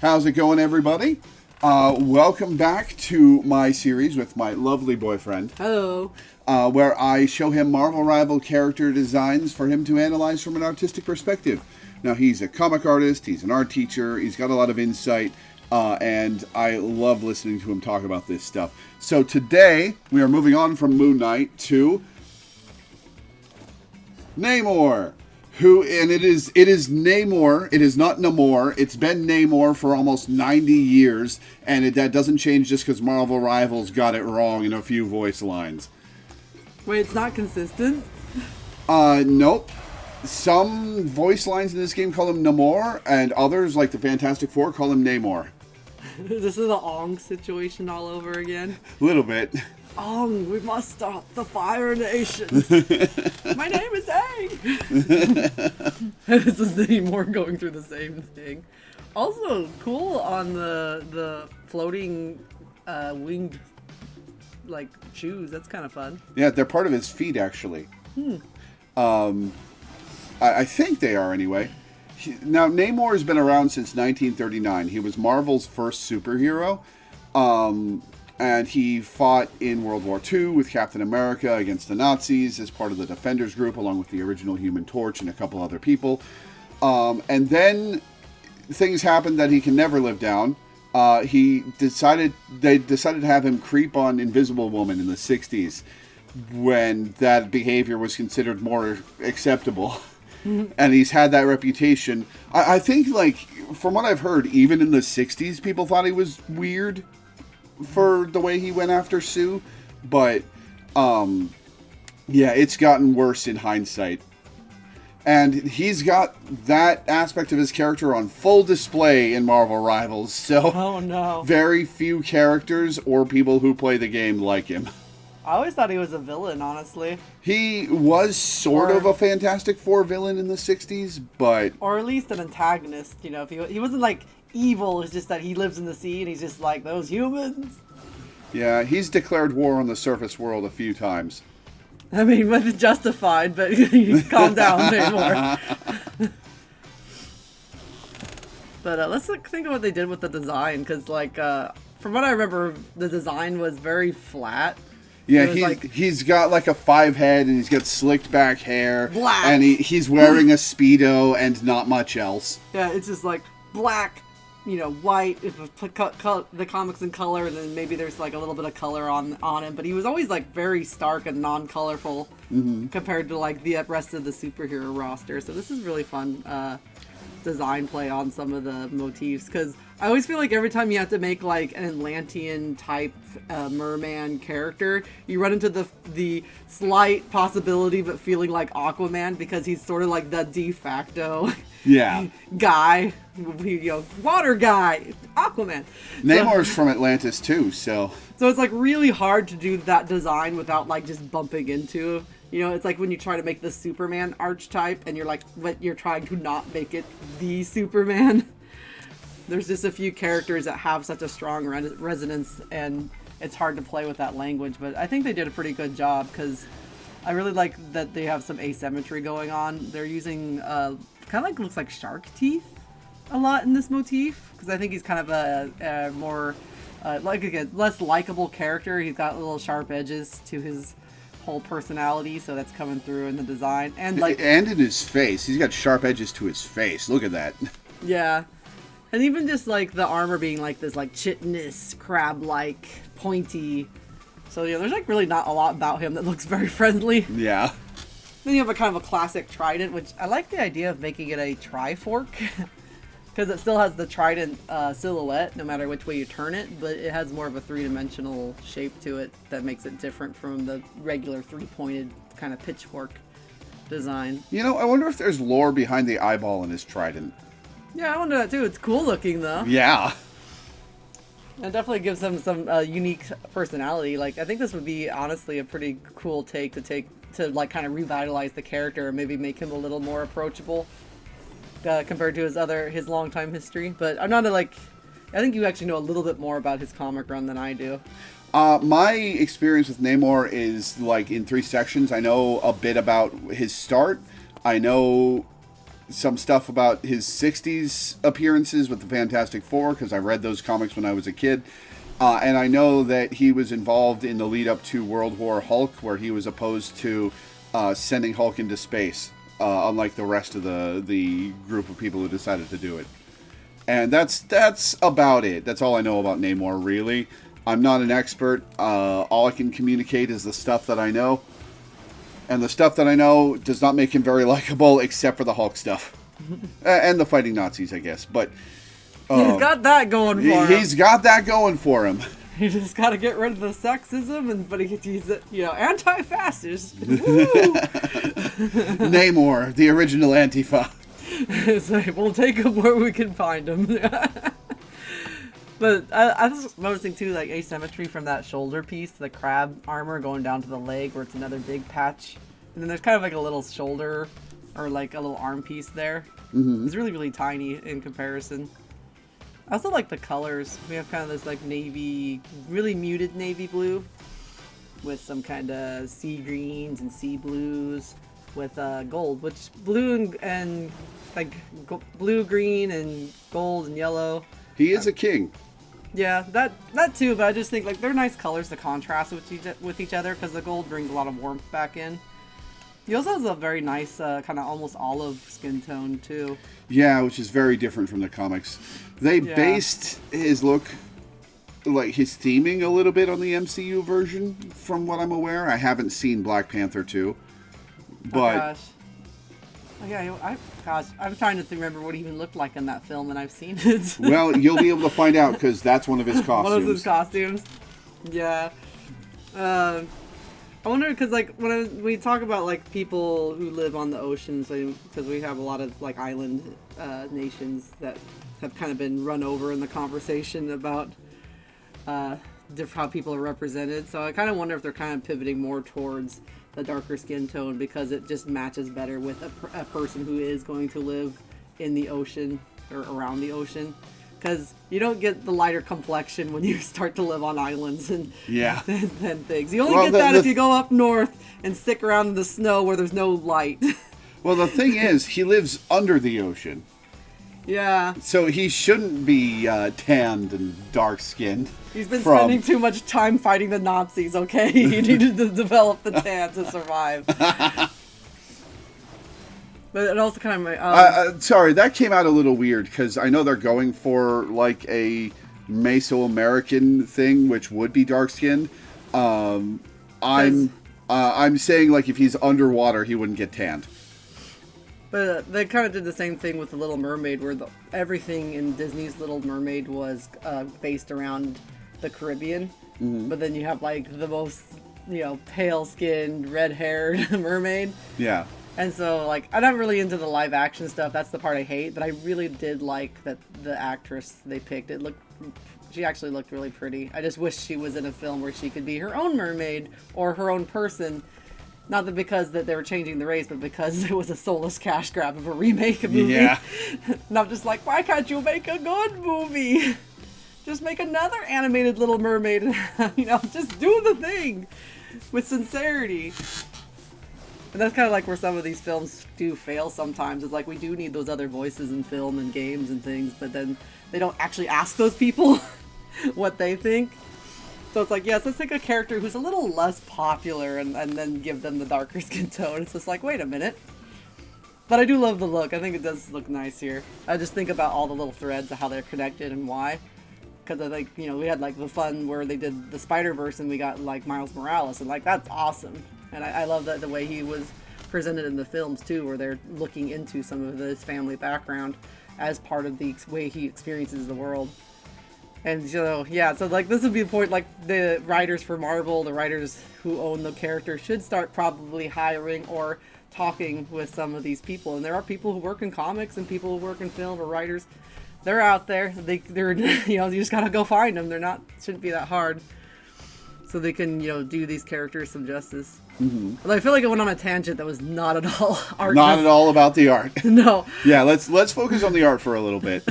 How's it going, everybody? Welcome back to my series with my lovely boyfriend. Hello. Where I show him Marvel Rival character designs for him to analyze from an artistic perspective. Now, he's a comic artist, he's an art teacher, he's got a lot of insight, and I love listening to him talk about this stuff. So today, we are moving on from Moon Knight to Namor. It is Namor. It is not Namor. It's been Namor for almost 90 years, and that doesn't change just because Marvel Rivals got it wrong in a few voice lines. Wait, it's not consistent? Nope. Some voice lines in this game call him Namor, and others, like the Fantastic Four, call him Namor. This is the Ong situation all over again. A little bit. Ong, we must stop the Fire Nation. My name is Aang. This is Namor going through the same thing. Also, cool on the floating winged shoes. That's kind of fun. Yeah, they're part of his feet, actually. I think they are, anyway. Now, Namor has been around since 1939. He was Marvel's first superhero. And he fought in World War II with Captain America against the Nazis as part of the Defenders group, along with the original Human Torch and a couple other people. And then things happened that he can never live down. They decided to have him creep on Invisible Woman in the 60s when that behavior was considered more acceptable. And he's had that reputation. I think, from what I've heard, even in the 60s, people thought he was weird for the way he went after Sue, but it's gotten worse in hindsight. And he's got that aspect of his character on full display in Marvel Rivals, so oh no, very few characters or people who play the game like him. I always thought he was a villain, honestly. He was sort of a Fantastic Four villain in the 60s, but... Or at least an antagonist, if he wasn't, evil. It's just that he lives in the sea and he's just like those humans. Yeah, he's declared war on the surface world a few times. I mean, it's justified, but calm down, Namor. But let's think of what they did with the design, because from what I remember, the design was very flat. Yeah, he's got a 5 head, and he's got slicked back hair. Black. And he's wearing a Speedo and not much else. Yeah, it's just black, white, if the comics in color, and then maybe there's a little bit of color on him. But he was always very stark and non-colorful compared to the rest of the superhero roster. So this is really fun design play on some of the motifs, because I always feel like every time you have to make an Atlantean type merman character, you run into the slight possibility but feeling like Aquaman, because he's sort of the de facto guy, water guy, Aquaman. Namor's from Atlantis too, so it's really hard to do that design without just bumping into. It's like when you try to make the Superman archetype and but you're trying to not make it the Superman. There's just a few characters that have such a strong resonance, and it's hard to play with that language. But I think they did a pretty good job, because I really like that they have some asymmetry going on. They're using kind of looks like shark teeth a lot in this motif, because I think he's kind of a more less likable character. He's got little sharp edges to his whole personality, so that's coming through in the design, and and in his face. He's got sharp edges to his face. Look at that. Yeah. And even just the armor being this chitinous, crab-like, pointy. So there's really not a lot about him that looks very friendly. Yeah. Then you have a kind of a classic trident, which I like the idea of making it a trifork, because it still has the trident silhouette no matter which way you turn it, but it has more of a three-dimensional shape to it that makes it different from the regular three-pointed kind of pitchfork design. I wonder if there's lore behind the eyeball in his trident. Yeah, I wonder that too. It's cool looking though. Yeah. It definitely gives him some unique personality. I think this would be honestly a pretty cool take to kind of revitalize the character and maybe make him a little more approachable compared to his longtime history. But I'm not I think you actually know a little bit more about his comic run than I do. My experience with Namor is in 3 sections. I know a bit about his start. I know some stuff about his 60s appearances with the Fantastic Four, because I read those comics when I was a kid. And I know that he was involved in the lead up to World War Hulk, where he was opposed to sending Hulk into space, unlike the rest of the group of people who decided to do it. And that's about it. That's all I know about Namor, really. I'm not an expert. All I can communicate is the stuff that I know. And the stuff that I know does not make him very likable, except for the Hulk stuff. And the fighting Nazis, I guess. But he's got that going for him. He's got that going for him. You just got to get rid of the sexism, but he's anti-fascist. Namor, the original Antifa. So we'll take him where we can find him. But I was noticing too, like, asymmetry from that shoulder piece, the crab armor going down to the leg, where it's another big patch, and then there's kind of like a little shoulder or like a little arm piece there. Mm-hmm. It's really, really tiny in comparison. I also like the colors. We have kind of this like navy, really muted navy blue, with some kind of sea greens and sea blues with gold, which blue and like blue, green, and gold and yellow. He is a king. Yeah, that too, but I just think like they're nice colors to contrast with each other, because the gold brings a lot of warmth back in. He also has a very nice kind of almost olive skin tone too. Yeah, which is very different from the comics. They based his look, like his theming, a little bit on the MCU version, from what I'm aware. I haven't seen Black Panther 2, but I'm trying to remember what he even looked like in that film, and I've seen it. Well, you'll be able to find out, because that's one of his costumes. One of his costumes. Yeah. I wonder, because like when we talk about like people who live on the oceans, because we have a lot of like island nations that have kind of been run over in the conversation about how people are represented. So I kind of wonder if they're kind of pivoting more towards the darker skin tone, because it just matches better with a person who is going to live in the ocean or around the ocean. Because you don't get the lighter complexion when you start to live on islands and things. You only get that if you go up north and stick around in the snow where there's no light. Well, the thing is, he lives under the ocean. Yeah. So he shouldn't be tanned and dark-skinned. He's been spending too much time fighting the Nazis, okay? He needed to develop the tan to survive. But it also kind of... sorry, that came out a little weird, because I know they're going for, like, a Mesoamerican thing, which would be dark-skinned. I'm saying, like, if he's underwater, he wouldn't get tanned. But they kind of did the same thing with The Little Mermaid, where everything in Disney's Little Mermaid was based around the Caribbean. Mm-hmm. But then you have, like, the most, pale-skinned, red-haired mermaid. Yeah. And so, like, I'm not really into the live-action stuff. That's the part I hate. But I really did like that the actress they picked. She actually looked really pretty. I just wish she was in a film where she could be her own mermaid or her own person. Not that because that they were changing the race, but because it was a soulless cash grab of a remake of a movie. Yeah. And I'm just like, why can't you make a good movie? Just make another animated Little Mermaid. Just do the thing with sincerity. And that's kind of like where some of these films do fail sometimes. It's like we do need those other voices in film and games and things, but then they don't actually ask those people what they think. So it's like, yes, let's take a character who's a little less popular and then give them the darker skin tone. It's just like, wait a minute. But I do love the look. I think it does look nice here. I just think about all the little threads of how they're connected and why. Because I think, we had like the fun where they did the Spider-Verse and we got like Miles Morales, and like that's awesome. And I love that the way he was presented in the films too, where they're looking into some of his family background as part of the way he experiences the world. And so like this would be the point, like the writers for Marvel, the writers who own the character should start probably hiring or talking with some of these people. And there are people who work in comics and people who work in film or writers. They're out there. They're you just gotta go find them. Shouldn't be that hard. So they can, do these characters some justice. Mm-hmm. Although I feel like I went on a tangent that was not at all art. Not at all about the art. No. Yeah, let's focus on the art for a little bit.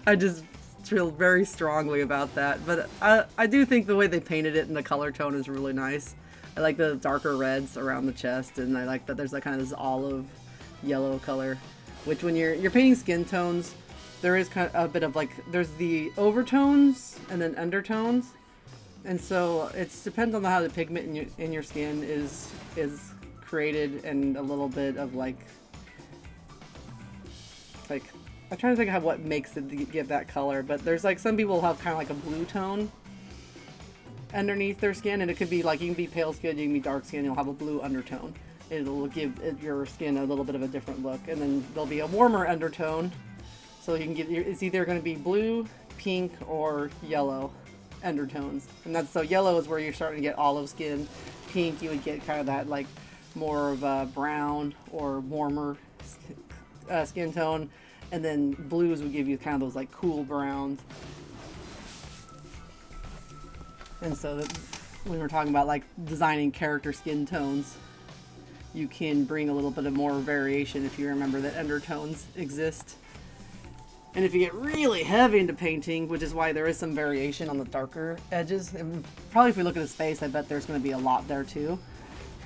I just feel very strongly about that. But I do think the way they painted it and the color tone is really nice. I like the darker reds around the chest, and I like that there's like kind of this olive yellow color. which when you're painting skin tones, there is kind of a bit of like, there's the overtones and then undertones. And so it depends on how the pigment in your skin is created, and a little bit of like I'm trying to think of what makes it give that color. But there's like some people have kind of like a blue tone underneath their skin, and it could be like, you can be pale skin, you can be dark skin, you'll have a blue undertone. It'll give your skin a little bit of a different look, and then there'll be a warmer undertone. So you can get, it's either going to be blue, pink, or yellow undertones. And that's, so yellow is where you're starting to get olive skin. Pink, you would get kind of that like more of a brown or warmer skin tone. And then blues would give you kind of those like cool browns. And so when we're talking about like designing character skin tones, you can bring a little bit of more variation if you remember that undertones exist. And if you get really heavy into painting, which is why there is some variation on the darker edges, and probably if we look at his face, I bet there's going to be a lot there too.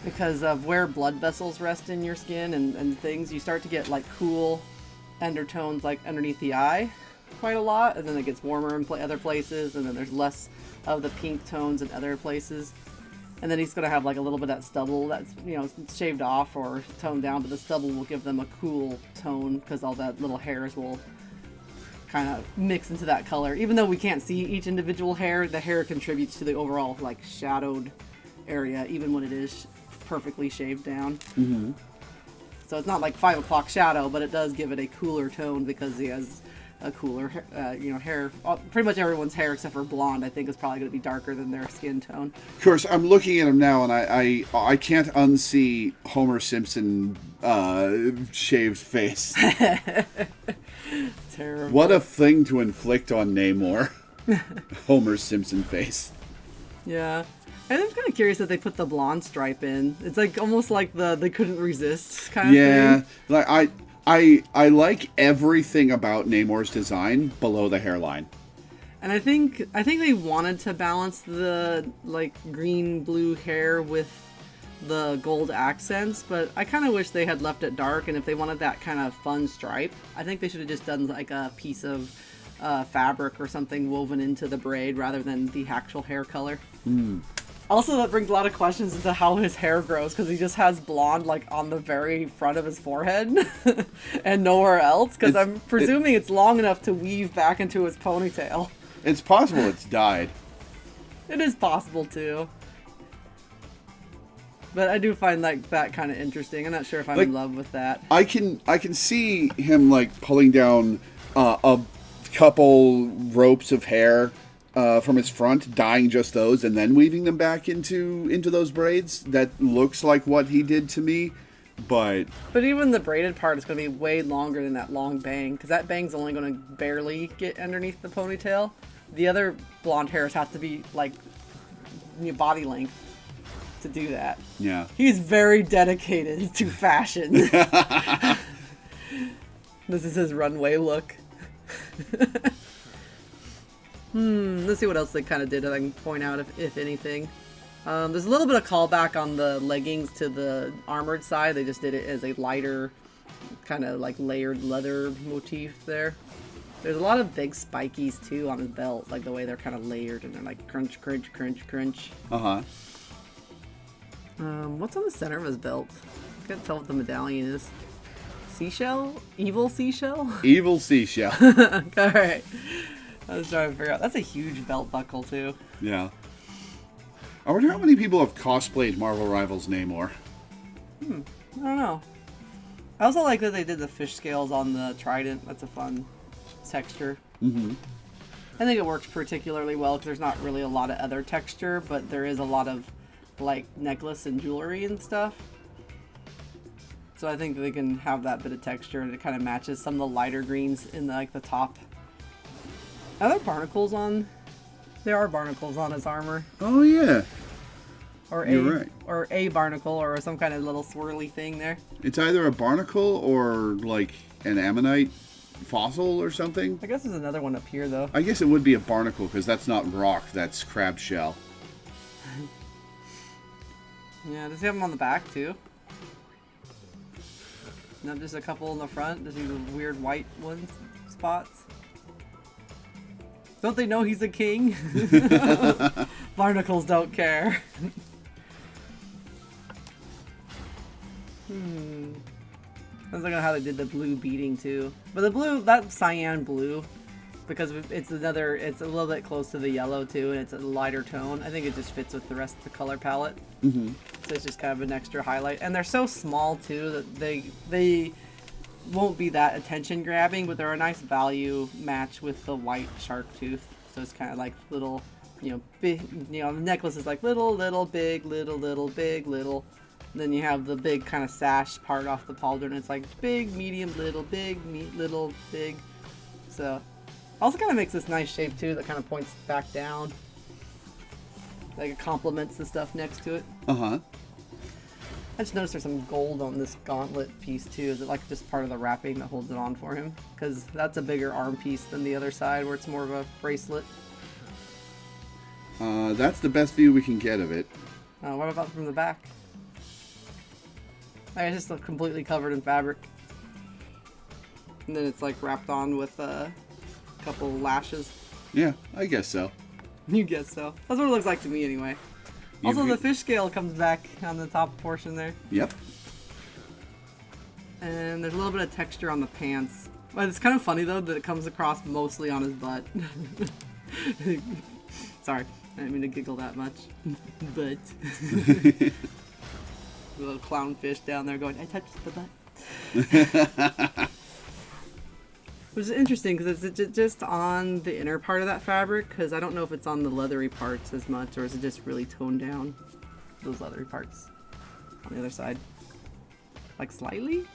Because of where blood vessels rest in your skin and things, you start to get like cool undertones like underneath the eye quite a lot, and then it gets warmer in other places, and then there's less of the pink tones in other places. And then he's going to have like a little bit of that stubble that's, you know, shaved off or toned down, but the stubble will give them a cool tone because all that little hairs will kind of mix into that color. Even though we can't see each individual hair, the hair contributes to the overall like shadowed area, even when it is perfectly shaved down. Mm-hmm. So it's not like 5 o'clock shadow, but it does give it a cooler tone because he has a cooler, hair. Pretty much everyone's hair except for blonde, I think, is probably going to be darker than their skin tone. Of course, I'm looking at him now, and I can't unsee Homer Simpson shaved face. Terrible. What a thing to inflict on Namor. Homer Simpson face. Yeah. And I'm kind of curious that they put the blonde stripe in. It's like almost like they couldn't resist kind of thing. Yeah. Like I like everything about Namor's design below the hairline. And I think they wanted to balance the like green blue hair with the gold accents, but I kind of wish they had left it dark. And if they wanted that kind of fun stripe, I think they should have just done like a piece of fabric or something woven into the braid rather than the actual hair color. Also, that brings a lot of questions into how his hair grows, because he just has blonde like on the very front of his forehead and nowhere else, because I'm presuming it's long enough to weave back into his ponytail. It's possible it's dyed. It is possible too. But I do find like that kind of interesting. I'm not sure if I'm in love with that. I can see him like pulling down a couple ropes of hair from his front, dyeing just those, and then weaving them back into those braids. That looks like what he did to me, but even the braided part is going to be way longer than that long bang, because that bang's only going to barely get underneath the ponytail. The other blonde hairs have to be like body length to do that. Yeah, he's very dedicated to fashion. This is his runway look. Let's see what else they kind of did that I can point out, if anything. There's a little bit of callback on the leggings to the armored side. They just did it as a lighter, kind of like layered leather motif there. There's a lot of big spikies too on his belt, like the way they're kind of layered and they're like crunch, crunch, crunch, crunch. Uh-huh. What's on the center of his belt? I can't tell what the medallion is. Seashell? Evil seashell? Evil seashell. Alright. I was trying to figure out. That's a huge belt buckle, too. Yeah. I wonder how many people have cosplayed Marvel Rivals Namor. I don't know. I also like that they did the fish scales on the trident. That's a fun texture. Mm-hmm. I think it works particularly well because there's not really a lot of other texture, but there is a lot of like necklace and jewelry and stuff. So I think they can have that bit of texture, and it kind of matches some of the lighter greens in the top. Are there barnacles on? There are barnacles on his armor. Oh yeah. You're right. Or a barnacle, or some kind of little swirly thing there. It's either a barnacle or like an ammonite fossil or something. I guess there's another one up here though. I guess it would be a barnacle because that's not rock, that's crab shell. Yeah, does he have them on the back too? Not just a couple in the front. Just these weird white ones spots. Don't they know he's a king? Barnacles don't care. I was looking at how they did the blue beading too. But the blue, that cyan blue, because it's a little bit close to the yellow too, and it's a lighter tone. I think it just fits with the rest of the color palette. So it's just kind of an extra highlight. And they're so small too that they won't be that attention grabbing, but they're a nice value match with the white shark tooth. So it's kind of like little, big, the necklace is like little, big, little, big, little. And then you have the big kind of sash part off the pauldron. It's like big, medium, little, big, little, big. So also kind of makes this nice shape too that kind of points back down. Like it complements the stuff next to it. I just noticed there's some gold on this gauntlet piece too. Is it like just part of the wrapping that holds it on for him? Because that's a bigger arm piece than the other side where it's more of a bracelet. That's the best view we can get of it. What about from the back? It's just completely covered in fabric. And then it's like wrapped on with a couple lashes. Yeah, I guess so. You guess so. That's what it looks like to me anyway. Also, the fish scale comes back on the top portion there. Yep. And there's a little bit of texture on the pants. But it's kind of funny though that it comes across mostly on his butt. Sorry, I didn't mean to giggle that much. But the little clownfish down there going, I touched the butt. Which is interesting because it's just on the inner part of that fabric, because I don't know if it's on the leathery parts as much, or is it just really toned down, those leathery parts on the other side. Like slightly?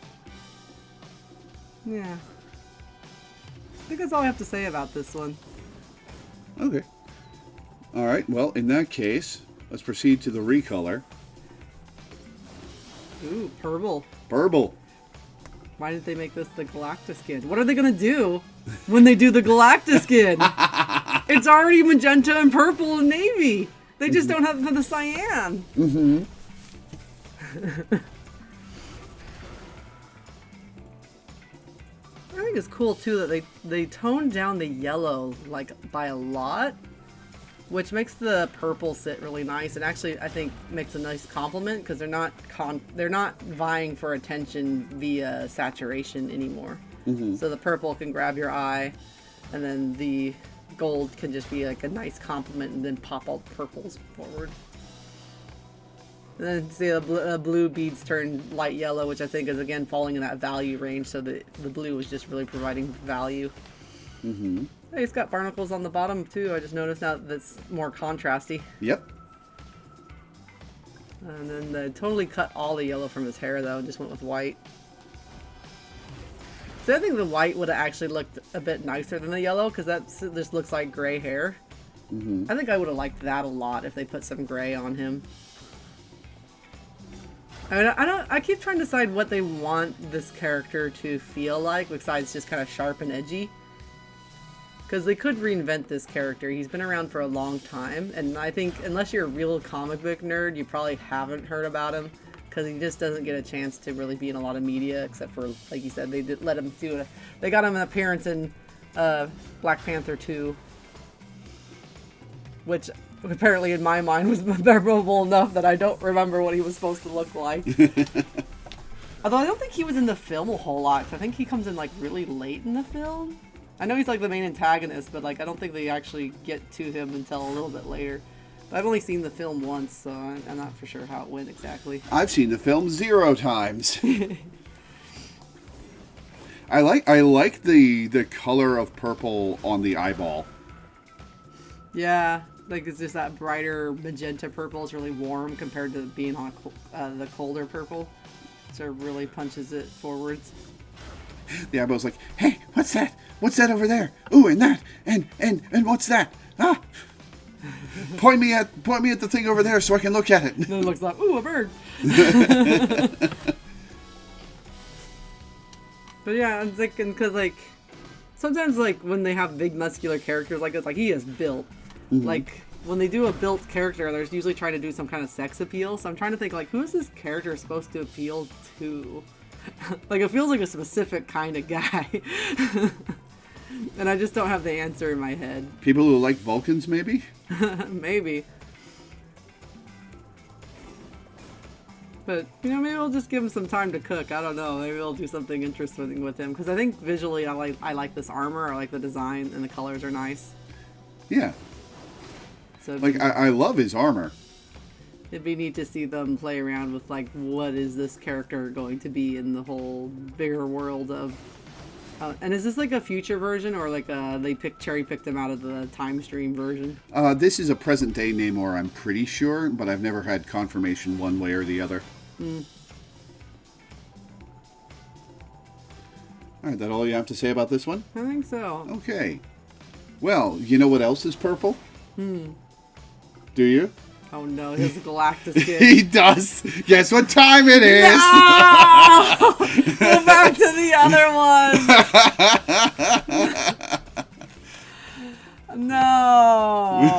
Yeah. I think that's all I have to say about this one. Okay. Alright, well, in that case, let's proceed to the recolor. Ooh, purple. Purple. Why did they make this the Galactus skin? What are they gonna do when they do the Galactus skin? It's already magenta and purple and navy. They just don't have the cyan. I think it's cool too that they toned down the yellow like by a lot, which makes the purple sit really nice, and actually I think makes a nice complement because they're not vying for attention via saturation anymore. So the purple can grab your eye, and then the gold can just be like a nice complement, and then pop all the purples forward. And then see the blue beads turn light yellow, which I think is again falling in that value range. So the blue is just really providing value. Hey, it's got barnacles on the bottom too. I just noticed now that's more contrasty. Yep. And then they totally cut all the yellow from his hair though, and just went with white. So I think the white would have actually looked a bit nicer than the yellow, because that just looks like gray hair. I think I would have liked that a lot if they put some gray on him. I mean, I keep trying to decide what they want this character to feel like, besides just kind of sharp and edgy. Because they could reinvent this character. He's been around for a long time, and I think unless you're a real comic book nerd, you probably haven't heard about him, because he just doesn't get a chance to really be in a lot of media, except for, like you said, they did let him do it. They got him an appearance in Black Panther 2, which apparently in my mind was memorable enough that I don't remember what he was supposed to look like. Although I don't think he was in the film a whole lot, 'cause I think he comes in like really late in the film. I know he's like the main antagonist, but like I don't think they actually get to him until a little bit later. But I've only seen the film once, so I'm not for sure how it went exactly. I've seen the film 0 times. I like the color of purple on the eyeball. Yeah, like it's just that brighter magenta purple. It's really warm compared to being on the colder purple. So it really punches it forwards. The eyeball's like, hey, what's that? What's that over there? Ooh, and that, and what's that? Ah! Point me at the thing over there so I can look at it. And then it looks like, ooh, a bird. But yeah, I'm thinking because like sometimes like when they have big muscular characters like this, like he is built. Like when they do a built character, they're usually trying to do some kind of sex appeal. So I'm trying to think like who is this character supposed to appeal to? Like, it feels like a specific kind of guy. And I just don't have the answer in my head. People who like Vulcans, maybe? Maybe. But, you know, maybe we'll just give him some time to cook. I don't know. Maybe we'll do something interesting with him. Because I think visually I like this armor. I like the design, and the colors are nice. Yeah. So Like, I love his armor. it'd be neat to see them play around with, like, what is this character going to be in the whole bigger world of... and is this like a future version, or like they cherry-picked him out of the time stream version? This is a present-day Namor, I'm pretty sure, but I've never had confirmation one way or the other. Alright, that all you have to say about this one? I think so. Okay. Well, you know what else is purple? Do you? Oh no, his Galactus kid. He does! Guess what time it is! No! Go back to the other one! No!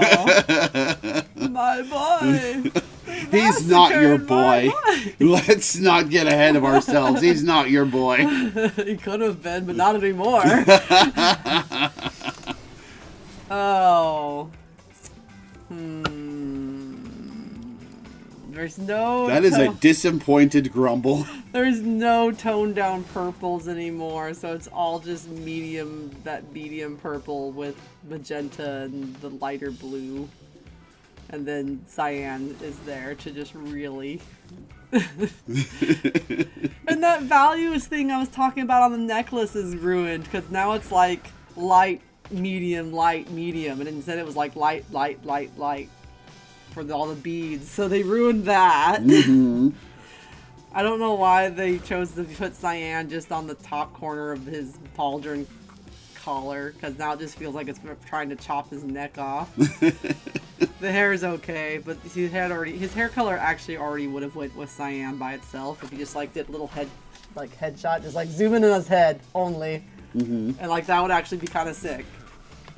My boy! He's not your boy. Let's not get ahead of ourselves. He's not your boy. He could have been, but not anymore. Oh. There's no... That is a disappointed grumble. There's no toned down purples anymore, so it's all just that medium purple with magenta and the lighter blue. And then cyan is there to just really... And that values thing I was talking about on the necklace is ruined, because now it's like light, medium, and instead it was like light for all the beads. So they ruined that. I don't know why they chose to put cyan just on the top corner of his pauldron collar, because now it just feels like it's trying to chop his neck off. The hair is okay, but his hair color actually already would have went with cyan by itself if he just like did a little headshot, just like zoom in on his head only, and like that would actually be kind of sick.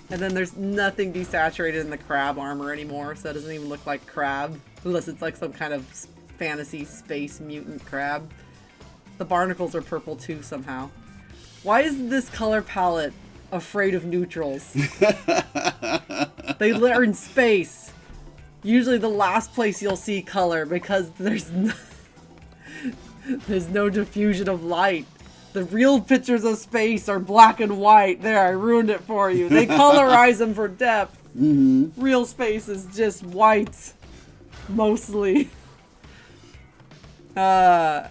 And then there's nothing desaturated in the crab armor anymore, so it doesn't even look like crab, unless it's like some kind of fantasy space mutant crab. The barnacles are purple too somehow. Why is this color palette afraid of neutrals? They are in space. Usually the last place you'll see color, because there's no diffusion of light. The real pictures of space are black and white. There, I ruined it for you. They colorize them for depth. Real space is just white. Mostly. I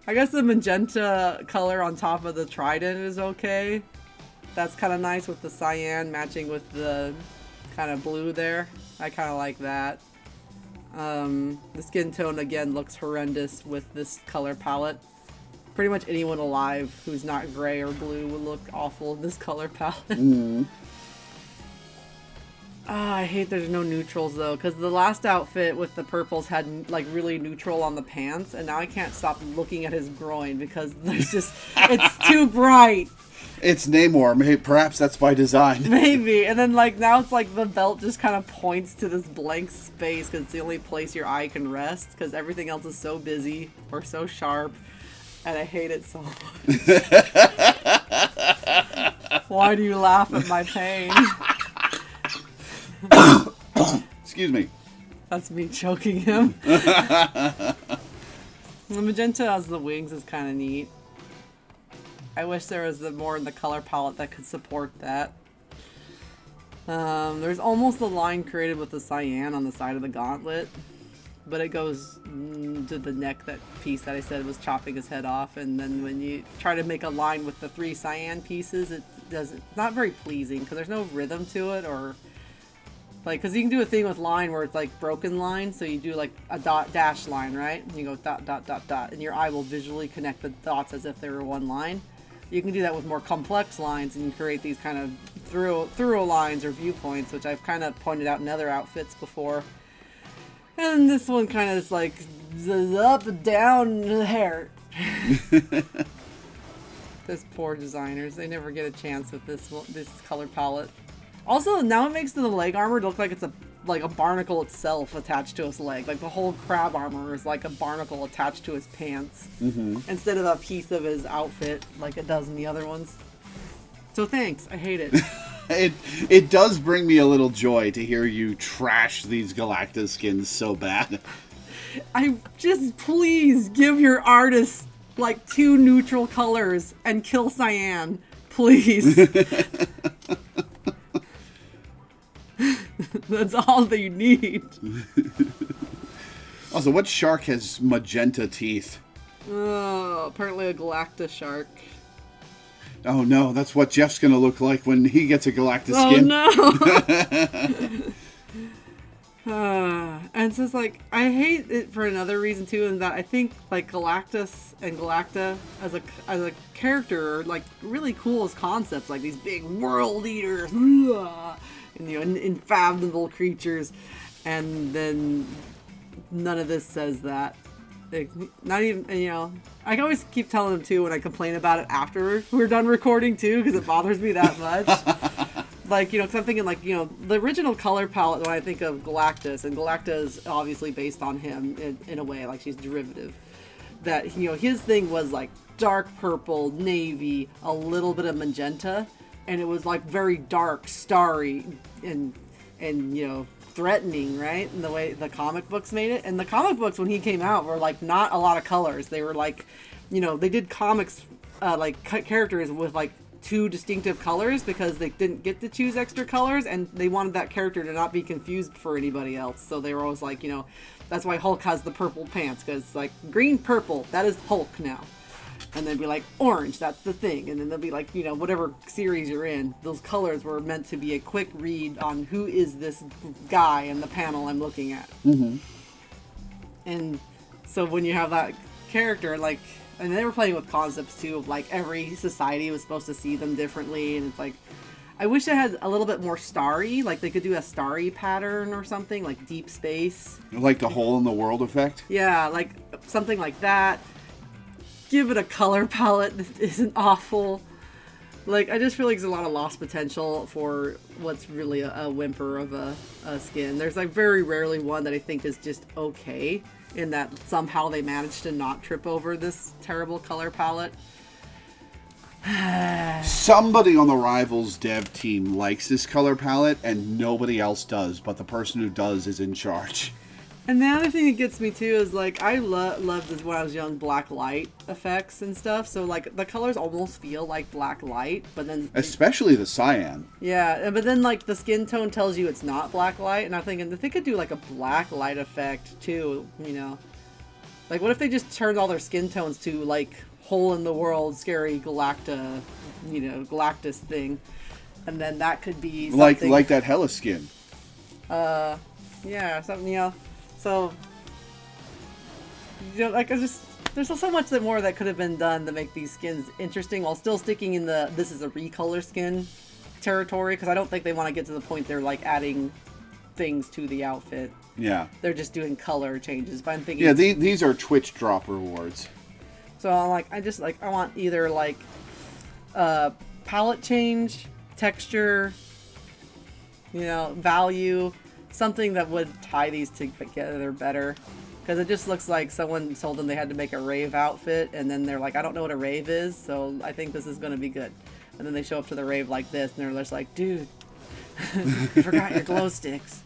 guess the magenta color on top of the trident is okay. That's kind of nice with the cyan matching with the kind of blue there. I kind of like that. The skin tone again looks horrendous with this color palette. Pretty much anyone alive who's not gray or blue would look awful in this color palette. I hate there's no neutrals though, because the last outfit with the purples had like really neutral on the pants, and now I can't stop looking at his groin because there's just it's too bright. It's Namor. Maybe, perhaps that's by design. Maybe. And then like now it's like the belt just kind of points to this blank space because it's the only place your eye can rest, because everything else is so busy or so sharp, and I hate it so much. Why do you laugh at my pain? Excuse me. That's me choking him. The magenta as the wings is kind of neat. I wish there was more in the color palette that could support that. There's almost a line created with the cyan on the side of the gauntlet, but it goes to the neck, that piece that I said was chopping his head off, and then when you try to make a line with the 3 cyan pieces, it doesn't, not very pleasing because there's no rhythm to it, or like, because you can do a thing with line where it's like broken line, so you do like a dot dash line, right? And you go dot dot dot dot, and your eye will visually connect the dots as if they were one line. You can do that with more complex lines, and you create these kind of through lines or viewpoints, which I've kind of pointed out in other outfits before. And this one kind of is like up and down hair. Those poor designers, they never get a chance with this color palette. Also, now it makes the leg armor look like it's a like a barnacle itself attached to his leg. Like the whole crab armor is like a barnacle attached to his pants instead of a piece of his outfit like it does in the other ones. So thanks. I hate it. It does bring me a little joy to hear you trash these Galactus skins so bad. I just please give your artists like 2 neutral colors and kill cyan, please. That's all they need. Also, what shark has magenta teeth? Oh, apparently a Galactus shark. Oh no, that's what Jeff's gonna look like when he gets a Galactus skin. Oh no. And so it's like, I hate it for another reason too, in that I think like Galactus and Galacta as a character are like really cool as concepts, like these big world eaters, and unfathomable creatures, and then none of this says that. Like, not even, I can always keep telling them too when I complain about it after we're done recording too, because it bothers me that much. Like, because I'm thinking like, the original color palette when I think of Galactus, and Galacta is obviously based on him in a way, like she's derivative, that, his thing was like dark purple, navy, a little bit of magenta, and it was like very dark, starry, and threatening, right? And the way the comic books made it. And the comic books when he came out were like not a lot of colors. They were like, they did comics like characters with like 2 distinctive colors because they didn't get to choose extra colors, and they wanted that character to not be confused for anybody else. So they were always like, that's why Hulk has the purple pants, because like green, purple, that is Hulk now. And then be like orange, that's the thing. And then they'll be like, whatever series you're in, those colors were meant to be a quick read on who is this guy in the panel I'm looking at. And so when you have that character, like, and they were playing with concepts too of like every society was supposed to see them differently, and it's like, I wish it had a little bit more starry, like they could do a starry pattern or something, like deep space. Like the hole in the world effect? Yeah, like something like that. Give it a color palette that isn't awful. Like, I just feel like there's a lot of lost potential for what's really a whimper of a skin. There's like very rarely one that I think is just okay, in that somehow they managed to not trip over this terrible color palette. Somebody on the Rivals dev team likes this color palette and nobody else does, but the person who does is in charge. And the other thing that gets me too is like, I loved this when I was young, black light effects and stuff. So like the colors almost feel like black light, but then especially the cyan. Yeah, but then like the skin tone tells you it's not black light, and I'm thinking if they could do like a black light effect too, like what if they just turned all their skin tones to like hole in the world, scary Galacta, Galactus thing, and then that could be something like that Hela skin. Yeah, something So, like there's so much more that could have been done to make these skins interesting while still sticking in the this is a recolor skin territory, because I don't think they want to get to the point they're like adding things to the outfit. Yeah. They're just doing color changes, but I'm thinking... Yeah, these are Twitch drop rewards. So I'm like, I want either like palette change, texture, value, something that would tie these together better. Because it just looks like someone told them they had to make a rave outfit, and then they're like, I don't know what a rave is, so I think this is going to be good. And then they show up to the rave like this, and they're just like, dude, you forgot your glow sticks.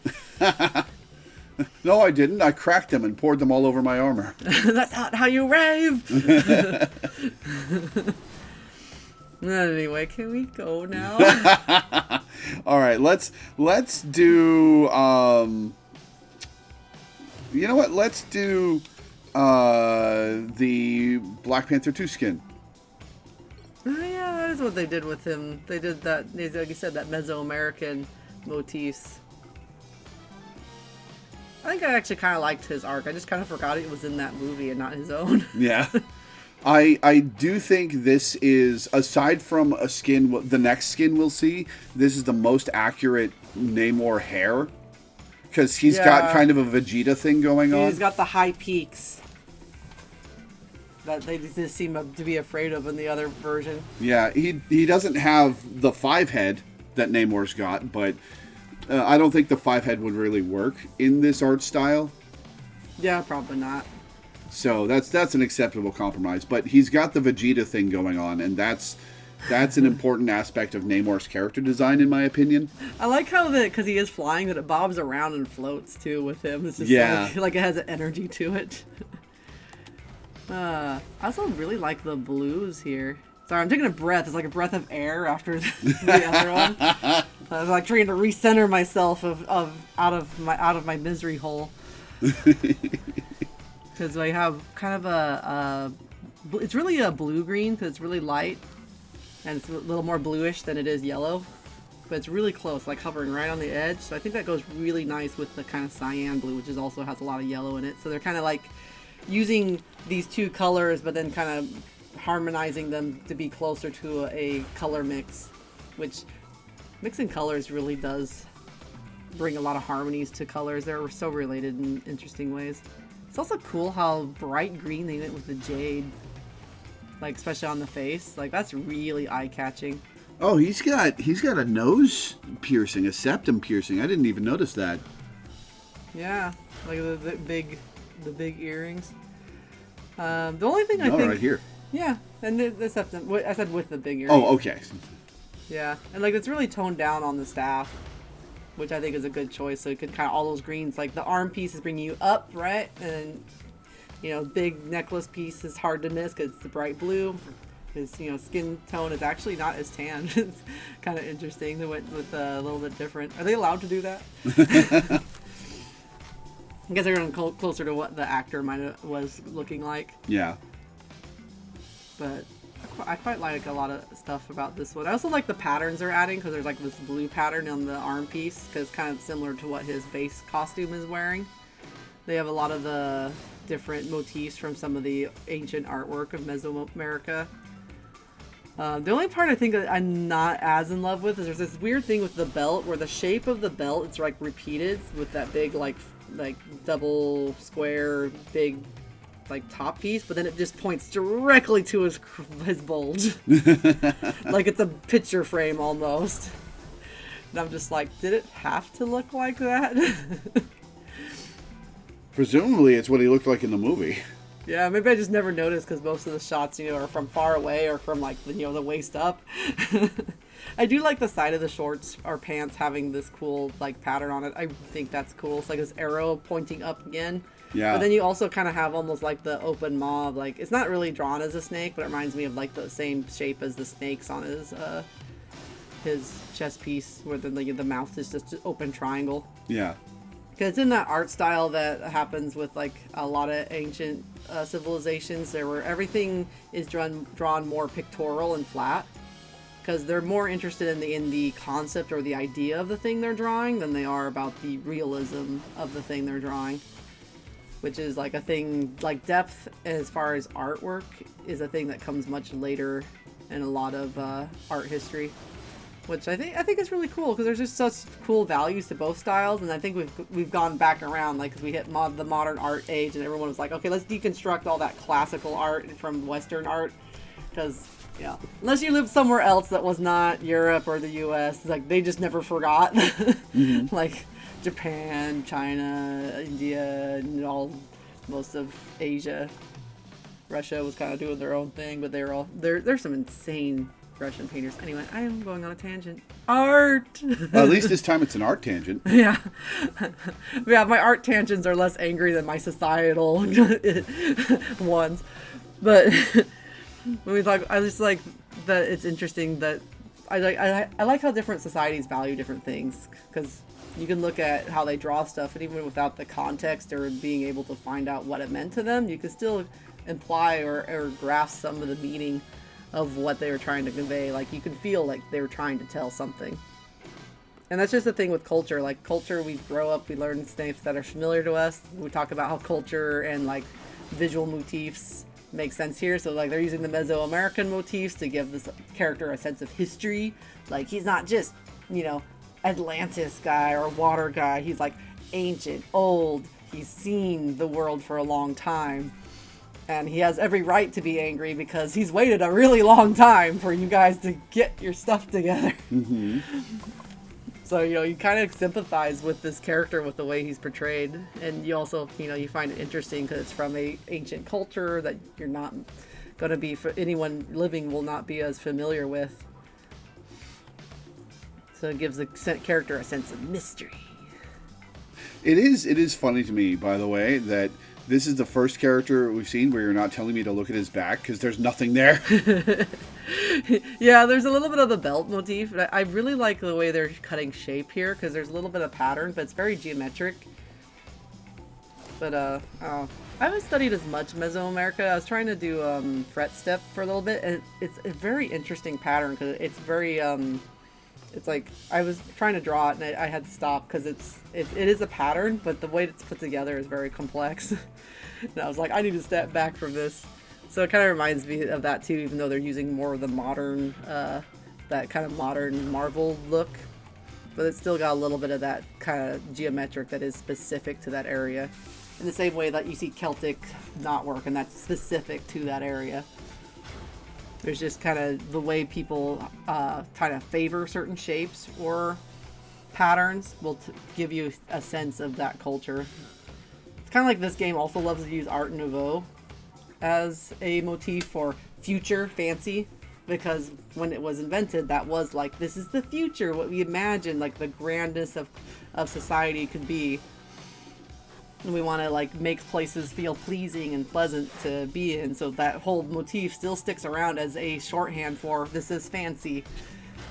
No, I didn't. I cracked them and poured them all over my armor. That's not how you rave! Anyway, can we go now? All right, let's do you know what? Let's do the Black Panther 2 skin. Oh yeah, that is what they did with him. They did that, like you said, that Mesoamerican motifs. I think I actually kind of liked his arc. I just kind of forgot it was in that movie and not his own. Yeah. I do think this is, aside from a skin, the next skin we'll see, this is the most accurate Namor hair. Because he's got kind of a Vegeta thing going on. He's got the high peaks that they just seem to be afraid of in the other version. Yeah, he doesn't have the 5 head that Namor's got, but I don't think the 5-head would really work in this art style. Yeah, probably not. So that's an acceptable compromise. But he's got the Vegeta thing going on, and that's an important aspect of Namor's character design, in my opinion. I like how because he is flying, that it bobs around and floats too with him. It's just like it has an energy to it. I also really like the blues here. Sorry, I'm taking a breath. It's like a breath of air after the other one. I was like trying to recenter myself out of my misery hole. Because I have kind of it's really a blue green because it's really light, and it's a little more bluish than it is yellow. But it's really close, like hovering right on the edge. So I think that goes really nice with the kind of cyan blue, which also has a lot of yellow in it. So they're kind of like using these two colors, but then kind of harmonizing them to be closer to a color mix, which mixing colors really does bring a lot of harmonies to colors. They're so related in interesting ways. It's also cool how bright green they went with the jade, like especially on the face. Like that's really eye-catching. Oh, he's got a nose piercing, a septum piercing. I didn't even notice that. Yeah, like the big earrings. The only thing I think right here. Yeah, and the septum. I said with the big earrings. Oh, okay. Yeah, and like it's really toned down on the staff, which I think is a good choice. So it could kind of all those greens, like the arm piece is bringing you up, right? And big necklace piece is hard to miss because it's the bright blue. His skin tone is actually not as tan. It's kind of interesting. They went with a little bit different. Are they allowed to do that? I guess they're going closer to what the actor was looking like. Yeah. But I quite like a lot of stuff about this one. I also like the patterns they're adding because there's like this blue pattern on the arm piece because it's kind of similar to what his base costume is wearing. They have a lot of the different motifs from some of the ancient artwork of Mesoamerica. The only part I think that I'm not as in love with is there's this weird thing with the belt where the shape of the belt it's like repeated with that big like double square big like top piece, but then it just points directly to his bulge. Like it's a picture frame almost. And I'm just like, did it have to look like that? Presumably it's what he looked like in the movie. Yeah, maybe I just never noticed because most of the shots, are from far away or from like the waist up. I do like the side of the shorts or pants having this cool like pattern on it. I think that's cool. It's like this arrow pointing up again. Yeah. But then you also kind of have almost like the open maw. Like it's not really drawn as a snake, but it reminds me of like the same shape as the snakes on his chest piece, where the mouth is just an open triangle. Yeah. Because it's in that art style that happens with like a lot of ancient civilizations, where everything is drawn more pictorial and flat. Because they're more interested in the concept or the idea of the thing they're drawing than they are about the realism of the thing they're drawing. Which is like a thing, like depth as far as artwork is a thing that comes much later in a lot of art history. Which I think is really cool because there's just such cool values to both styles, and I think we've gone back around, like, because we hit the modern art age, and everyone was like, okay, let's deconstruct all that classical art from Western art, because unless you lived somewhere else that was not Europe or the U.S., like they just never forgot, mm-hmm. Like Japan, China, India, and most of Asia. Russia was kind of doing their own thing, but there's some insane Russian painters. Anyway, I am going on a tangent. Art! Well, at least this time it's an art tangent. Yeah. Yeah, my art tangents are less angry than my societal ones. But when we talk, I just like that it's interesting that I like how different societies value different things, because you can look at how they draw stuff, and even without the context or being able to find out what it meant to them, you can still imply or grasp some of the meaning of what they were trying to convey. Like, you can feel like they were trying to tell something. And that's just the thing with culture. Like, culture, we grow up, we learn things that are familiar to us. We talk about how culture and, like, visual motifs make sense here. So, like, they're using the Mesoamerican motifs to give this character a sense of history. Like, he's not just, Atlantis guy or water guy. He's, like, ancient, old. He's seen the world for a long time. And he has every right to be angry because he's waited a really long time for you guys to get your stuff together. Mm-hmm. So, you kind of sympathize with this character, with the way he's portrayed. And you also, you find it interesting because it's from a ancient culture that you're not going to be, for anyone living will not be as familiar with. So it gives the character a sense of mystery. It is funny to me, by the way, that this is the first character we've seen where you're not telling me to look at his back because there's nothing there. Yeah, there's a little bit of the belt motif. But I really like the way they're cutting shape here because there's a little bit of pattern, but it's very geometric. But I haven't studied as much Mesoamerica. I was trying to do fret step for a little bit, and it's a very interesting pattern because it's very it's like I was trying to draw it and I had to stop because it is a pattern, but the way it's put together is very complex. And I was like, I need to step back from this. So it kind of reminds me of that too, even though they're using more of the modern, that kind of modern Marvel look. But it's still got a little bit of that kind of geometric that is specific to that area. In the same way that you see Celtic knotwork, and that's specific to that area. There's just kind of the way people kind of favor certain shapes or patterns will give you a sense of that culture. It's kind of like this game also loves to use Art Nouveau as a motif for future fancy, because when it was invented, that was like, this is the future, what we imagine, like the grandness of society could be. And we want to like make places feel pleasing and pleasant to be in, so that whole motif still sticks around as a shorthand for this is fancy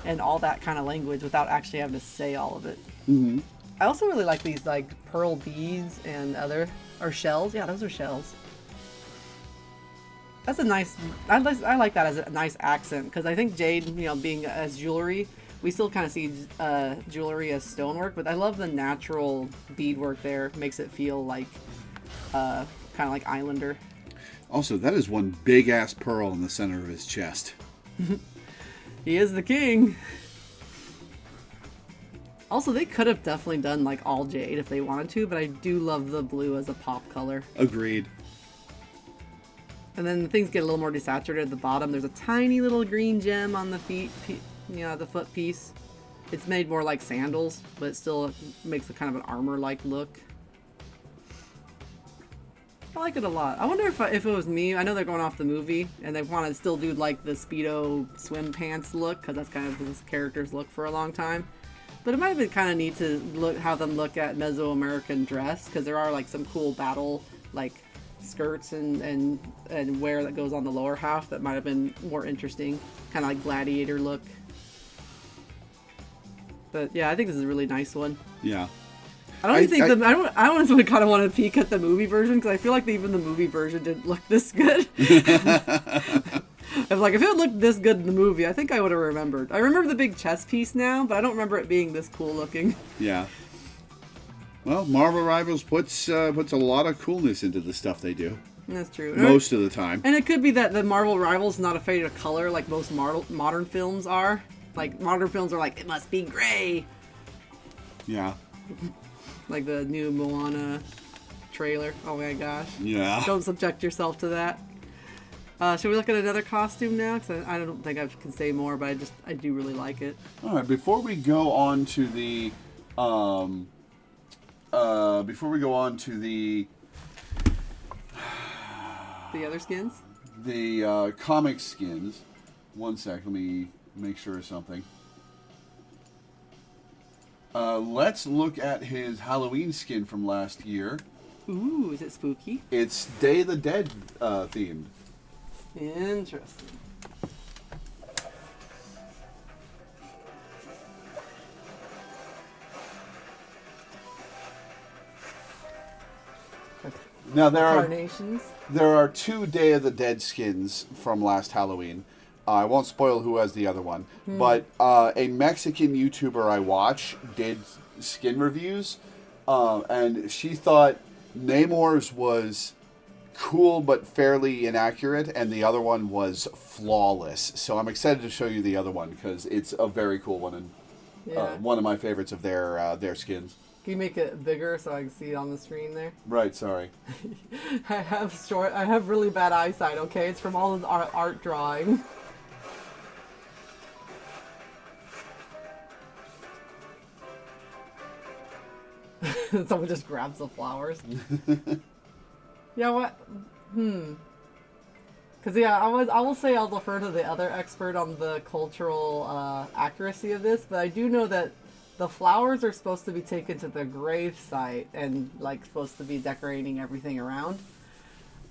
and all that kind of language without actually having to say all of it. Mm-hmm. I also really like these like pearl beads and or shells. Yeah, those are shells. That's a nice, I like that as a nice accent, because I think jade, being as jewelry, we still kind of see jewelry as stonework, but I love the natural beadwork there. Makes it feel like kind of like Islander. Also, that is one big ass pearl in the center of his chest. He is the king. Also, they could have definitely done like all jade if they wanted to, but I do love the blue as a pop color. Agreed. And then things get a little more desaturated at the bottom. There's a tiny little green gem on the feet. The foot piece. It's made more like sandals, but it still makes a kind of an armor-like look. I like it a lot. I wonder if it was me. I know they're going off the movie, and they want to still do like the Speedo swim pants look, because that's kind of this character's look for a long time. But it might have been kind of neat to have them look at Mesoamerican dress, because there are like some cool battle like skirts and wear that goes on the lower half that might have been more interesting, kind of like gladiator look. But yeah, I think this is a really nice one. Yeah. I honestly kind of want to peek at the movie version, because I feel like even the movie version didn't look this good. I was like, if it had looked this good in the movie, I think I would have remembered. I remember the big chest piece now, but I don't remember it being this cool looking. Yeah. Well, Marvel Rivals puts a lot of coolness into the stuff they do. That's true. Most of the time. And it could be that the Marvel Rivals not afraid of color like most modern films are. Like, modern films are like, it must be gray. Yeah. Like the new Moana trailer. Oh my gosh. Yeah. Don't subject yourself to that. Should we look at another costume now? Because I don't think I can say more, but I do really like it. All right. Before we go on to the The other skins? The comic skins. One sec. Let me make sure of something. Let's look at his Halloween skin from last year. Ooh, is it spooky? It's Day of the Dead themed. Interesting. Now there are two Day of the Dead skins from last Halloween. I won't spoil who has the other one, but a Mexican YouTuber I watch did skin reviews, and she thought Namor's was cool but fairly inaccurate, and the other one was flawless. So I'm excited to show you the other one because it's a very cool one and one of my favorites of their skins. Can you make it bigger so I can see it on the screen there? Right, sorry. I have really bad eyesight, okay? It's from all of the art drawing. Someone just grabs the flowers. Yeah, what? Because yeah, I will say I'll defer to the other expert on the cultural accuracy of this, but I do know that the flowers are supposed to be taken to the grave site and like supposed to be decorating everything around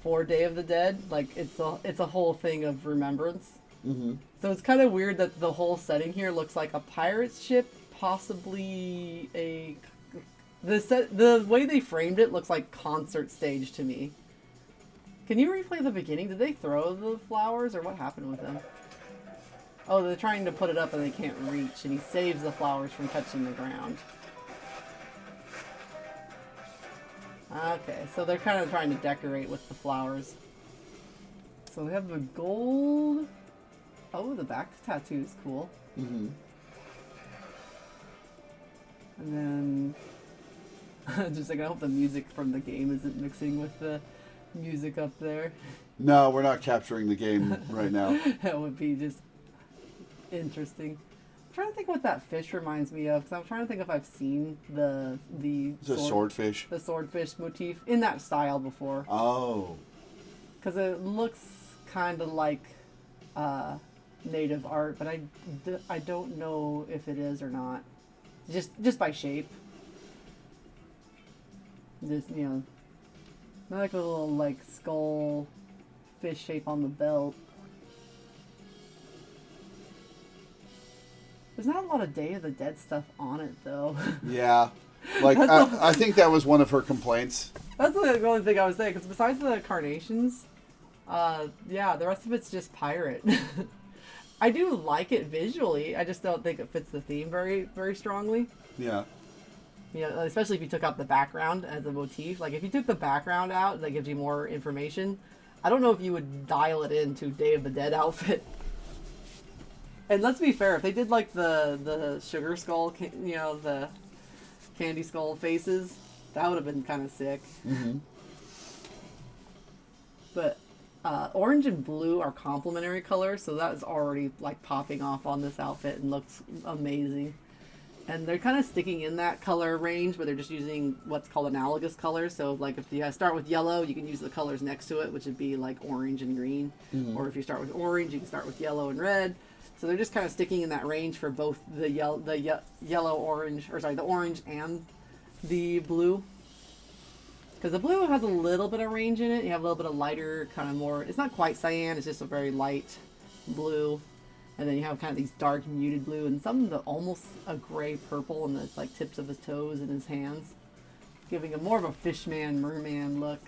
for Day of the Dead. Like it's a whole thing of remembrance. Mm-hmm. So it's kind of weird that the whole setting here looks like a pirate ship, possibly a. The way they framed it looks like concert stage to me. Can you replay the beginning? Did they throw the flowers or what happened with them? Oh, they're trying to put it up and they can't reach, and he saves the flowers from touching the ground. Okay, so they're kind of trying to decorate with the flowers. So we have the gold. Oh, the back tattoo is cool. Mm-hmm. And then, just like, I hope the music from the game isn't mixing with the music up there. No, we're not capturing the game right now. That would be just interesting. I'm trying to think what that fish reminds me of, because I'm trying to think if I've seen the swordfish. The swordfish motif in that style before. Oh. Because it looks kind of like native art, but I don't know if it is or not. Just by shape. Just, you know, like a little like skull fish shape on the belt. There's not a lot of Day of the Dead stuff on it though. Yeah. Like, I think that was one of her complaints. That's the only thing I was saying, because besides the carnations, yeah, the rest of it's just pirate. I do like it visually. I just don't think it fits the theme very, very strongly. Yeah. You know, especially if you took out the background as a motif. Like, if you took the background out, that gives you more information. I don't know if you would dial it into Day of the Dead outfit. And let's be fair, if they did, like, the sugar skull, you know, the candy skull faces, that would have been kind of sick. Mm-hmm. But orange and blue are complementary colors, so that is already like popping off on this outfit and looks amazing. And they're kind of sticking in that color range, but they're just using what's called analogous colors. So like if you start with yellow, you can use the colors next to it, which would be like orange and green. Mm-hmm. Or if you start with orange, you can start with yellow and red. So they're just kind of sticking in that range for both the yellow, orange, or sorry, the orange and the blue. Because the blue has a little bit of range in it. You have a little bit of lighter, kind of more, it's not quite cyan, it's just a very light blue. And then you have kind of these dark muted blue and some of the almost a gray purple on the like tips of his toes and his hands. Giving him more of a fishman, merman look.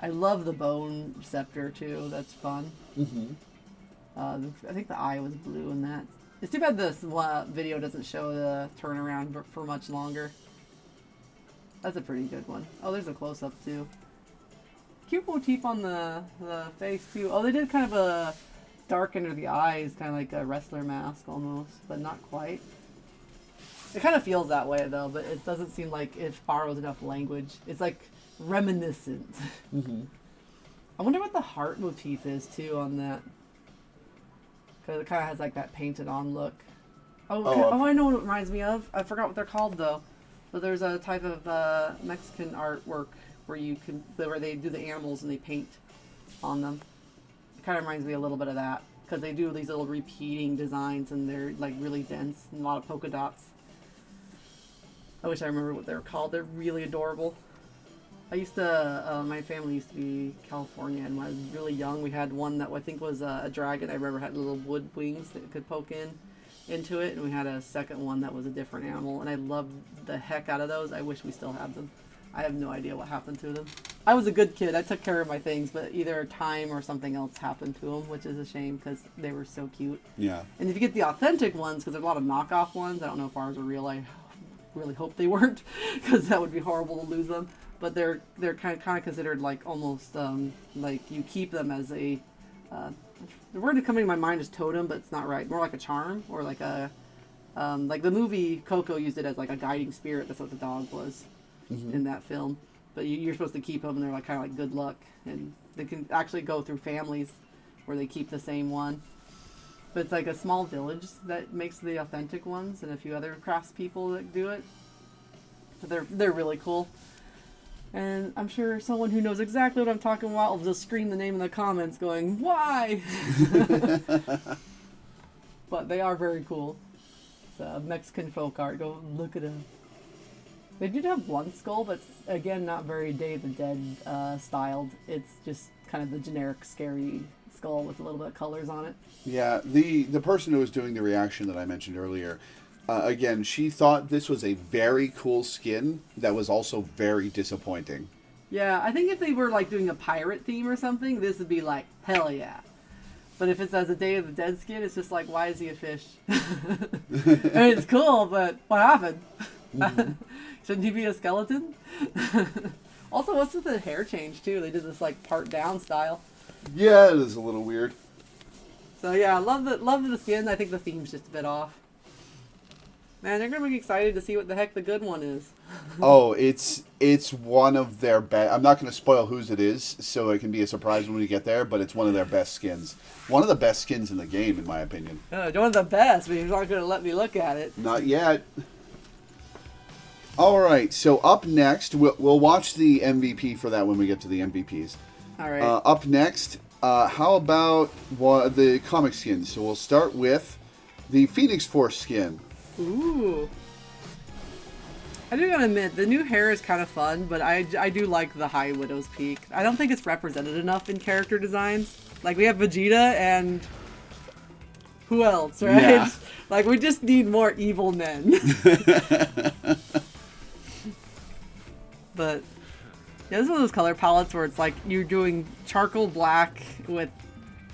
I love the bone scepter too, that's fun. Mm-hmm. I think the eye was blue in that. It's too bad this video doesn't show the turnaround for much longer. That's a pretty good one. Oh, there's a close-up too. Cute motif on the face too. Oh, they did kind of a dark under the eyes, kind of like a wrestler mask almost, but not quite. It kind of feels that way though, but it doesn't seem like it borrows enough language. It's like reminiscent. Mm-hmm. I wonder what the heart motif is too on that. Because it kind of has like that painted on look. Oh, I know what it reminds me of. I forgot what they're called though. But there's a type of Mexican artwork where they do the animals and they paint on them. It kind of reminds me a little bit of that. Because they do these little repeating designs and they're like really dense and a lot of polka dots. I wish I remember what they're called. They're really adorable. I used to, my family used to be California, and when I was really young, we had one that I think was a dragon. I remember had little wood wings that could poke into it, and we had a second one that was a different animal, and I loved the heck out of those. I wish we still had them. I have no idea what happened to them. I was a good kid. I took care of my things, but either time or something else happened to them, which is a shame because they were so cute. Yeah. And if you get the authentic ones, because there's a lot of knockoff ones, I don't know if ours are real. I really hope they weren't, because that would be horrible to lose them. But they're kind of considered like almost like you keep them as a the word coming to my mind is totem, but it's not right. More like a charm or like a like the movie Coco used it as like a guiding spirit. That's what the dog was in that film. But you're supposed to keep them, and they're like kind of like good luck, and they can actually go through families where they keep the same one. But it's like a small village that makes the authentic ones, and a few other craftspeople that do it. They're really cool. And I'm sure someone who knows exactly what I'm talking about will just scream the name in the comments going, why? But they are very cool. It's a Mexican folk art. Go look at them. They did have Blunt Skull, but again, not very Day of the Dead styled. It's just kind of the generic scary skull with a little bit of colors on it. Yeah, the person who was doing the reaction that I mentioned earlier, again, she thought this was a very cool skin that was also very disappointing. Yeah, I think if they were like doing a pirate theme or something, this would be like, hell yeah. But if it's as a Day of the Dead skin, it's just like, why is he a fish? I mean, it's cool, but what happened? Mm-hmm. Shouldn't he be a skeleton? Also, what's with the hair change, too? They did this, like, part down style. Yeah, it is a little weird. So, yeah, love the skin. I think the theme's just a bit off. Man, they're going to be excited to see what the heck the good one is. Oh, it's one of their best. I'm not going to spoil whose it is, so it can be a surprise when we get there, but it's one of their best skins. One of the best skins in the game, in my opinion. One of the best, but you're not going to let me look at it. Not yet. All right, so up next, we'll watch the MVP for that when we get to the MVPs. All right. Up next, how about the comic skins? So we'll start with the Phoenix Force skin. Ooh. I do gotta admit, the new hair is kind of fun, but I do like the high Widow's Peak. I don't think it's represented enough in character designs. Like, we have Vegeta and... who else, right? Yeah. Like, we just need more evil men. But, yeah, this is one of those color palettes where it's like you're doing charcoal black with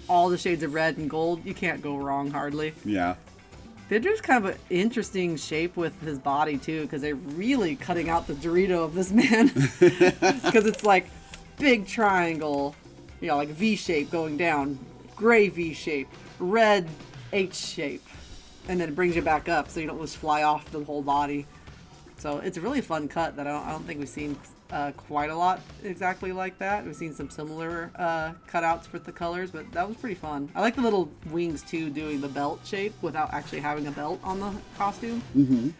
all the shades of red and gold. You can't go wrong, hardly. Yeah. They're just kind of an interesting shape with his body, too, because they're really cutting out the Dorito of this man. Because it's like big triangle, you know, like V shape going down, gray V shape, red H shape, and then it brings you back up so you don't just fly off the whole body. So it's a really fun cut that I don't think we've seen quite a lot exactly like that. We've seen some similar cutouts with the colors, but that was pretty fun. I like the little wings too, doing the belt shape without actually having a belt on the costume. Mm-hmm.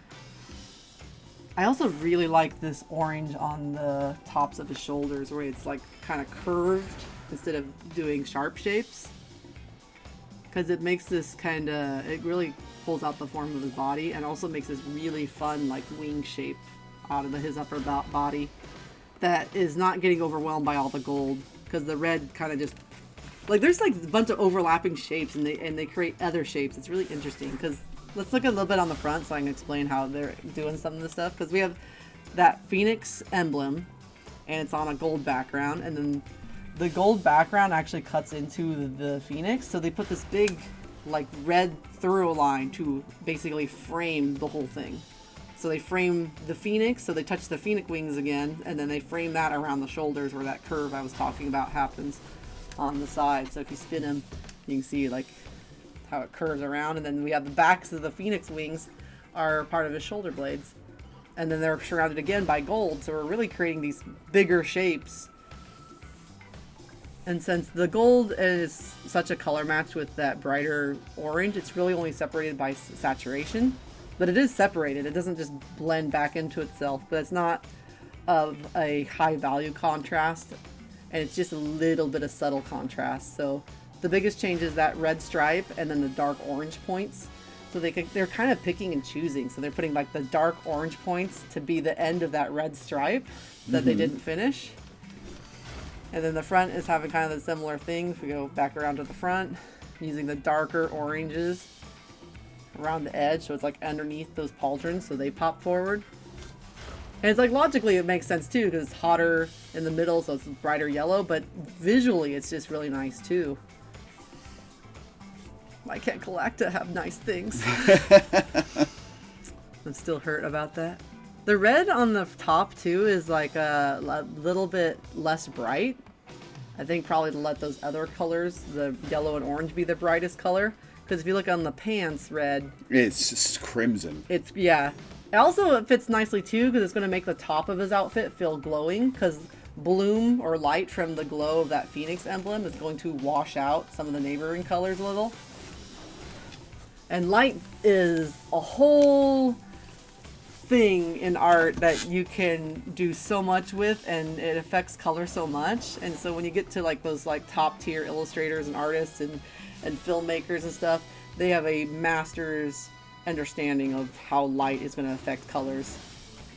I also really like this orange on the tops of his shoulders where it's like kind of curved instead of doing sharp shapes. Because it makes this kind of, it really pulls out the form of his body and also makes this really fun like wing shape out of his upper body that is not getting overwhelmed by all the gold, because the red kind of just like there's like a bunch of overlapping shapes and they create other shapes. It's really interesting. Because let's look a little bit on the front so I can explain how they're doing some of this stuff. Because we have that Phoenix emblem and it's on a gold background, and then the gold background actually cuts into the Phoenix, so they put this big like red through line to basically frame the whole thing. So they frame the Phoenix, so they touch the Phoenix wings again, and then they frame that around the shoulders where that curve I was talking about happens on the side. So if you spin him, you can see like how it curves around, and then we have the backs of the Phoenix wings are part of his shoulder blades. And then they're surrounded again by gold, so we're really creating these bigger shapes. And since the gold is such a color match with that brighter orange, it's really only separated by saturation. But it is separated. It doesn't just blend back into itself, but it's not of a high value contrast. And it's just a little bit of subtle contrast. So the biggest change is that red stripe and then the dark orange points. So they're kind of picking and choosing. So they're putting like the dark orange points to be the end of that red stripe that they didn't finish. And then the front is having kind of the similar thing. If we go back around to the front, using the darker oranges around the edge, so it's like underneath those pauldrons, so they pop forward. And it's like logically it makes sense too, because it's hotter in the middle, so it's brighter yellow, but visually it's just really nice too. Why can't Galacta have nice things? I'm still hurt about that. The red on the top too is like a little bit less bright. I think probably to let those other colors, the yellow and orange, be the brightest color. Because if you look on the pants, red, it's crimson. It's, yeah. It also fits nicely too, because it's going to make the top of his outfit feel glowing, because bloom or light from the glow of that Phoenix emblem is going to wash out some of the neighboring colors a little. And light is a whole thing in art that you can do so much with, and it affects color so much. And so when you get to like those like top tier illustrators and artists and filmmakers and stuff, they have a master's understanding of how light is going to affect colors,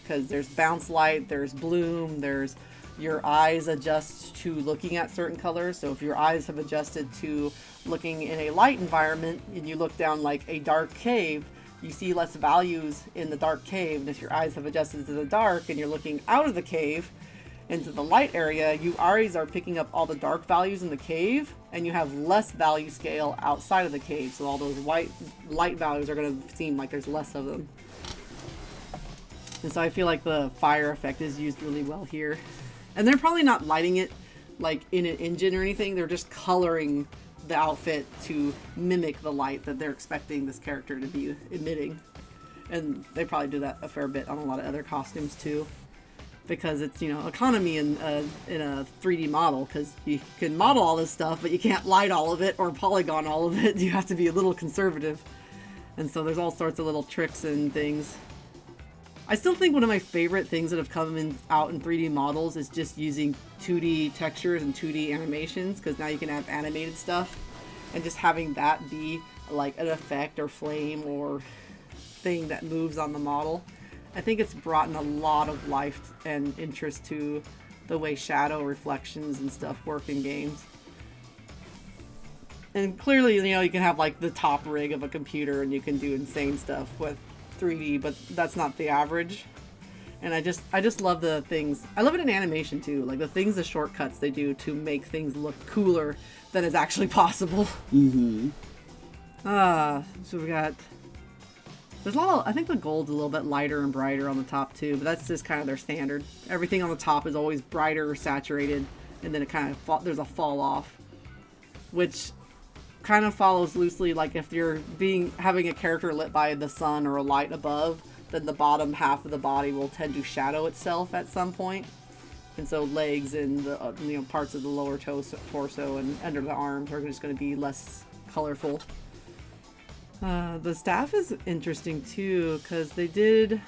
because there's bounce light, there's bloom, there's your eyes adjust to looking at certain colors. So if your eyes have adjusted to looking in a light environment and you look down like a dark cave, you see less values in the dark cave. And if your eyes have adjusted to the dark and you're looking out of the cave into the light area, you eyes are picking up all the dark values in the cave, and you have less value scale outside of the cave. So all those white light values are going to seem like there's less of them. And so I feel like the fire effect is used really well here. And they're probably not lighting it like in an engine or anything. They're just coloring the outfit to mimic the light that they're expecting this character to be emitting. And they probably do that a fair bit on a lot of other costumes too, because it's, you know, economy in a 3D model, because you can model all this stuff, but you can't light all of it or polygon all of it. You have to be a little conservative. And so there's all sorts of little tricks and things. I still think one of my favorite things that have come out in 3D models is just using 2D textures and 2D animations, because now you can have animated stuff, and just having that be like an effect or flame or thing that moves on the model. I think it's brought in a lot of life and interest to the way shadow reflections and stuff work in games. And clearly, you know, you can have like the top rig of a computer and you can do insane stuff with 3D, but that's not the average. And I just love the things. I love it in animation too, like the shortcuts they do to make things look cooler than is actually possible. Mm-hmm. So we got, there's a lot of, I think the gold's a little bit lighter and brighter on the top too, but that's just kind of their standard. Everything on the top is always brighter or saturated, and then it kind of there's a fall off, which kind of follows loosely, like if you're having a character lit by the sun or a light above, then the bottom half of the body will tend to shadow itself at some point. And so legs and the you know, parts of the lower torso and under the arms are just going to be less colorful. The staff is interesting too, because they did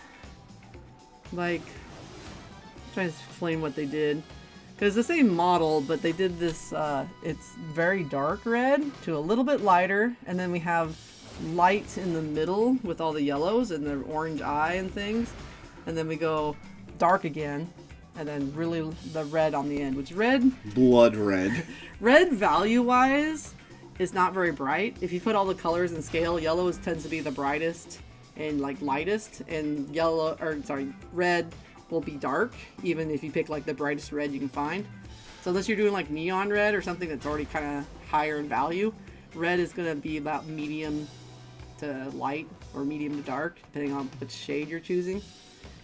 like, I'm trying to explain what they did. Because it's the same model, but they did this, it's very dark red to a little bit lighter, and then we have light in the middle with all the yellows and the orange eye and things, and then we go dark again, and then really the red on the end, which red... Blood red. Red value-wise is not very bright. If you put all the colors in scale, yellow tends to be the brightest and like lightest, and red will be dark, even if you pick like the brightest red you can find. So unless you're doing like neon red or something that's already kind of higher in value, red is going to be about medium to light or medium to dark, depending on which shade you're choosing.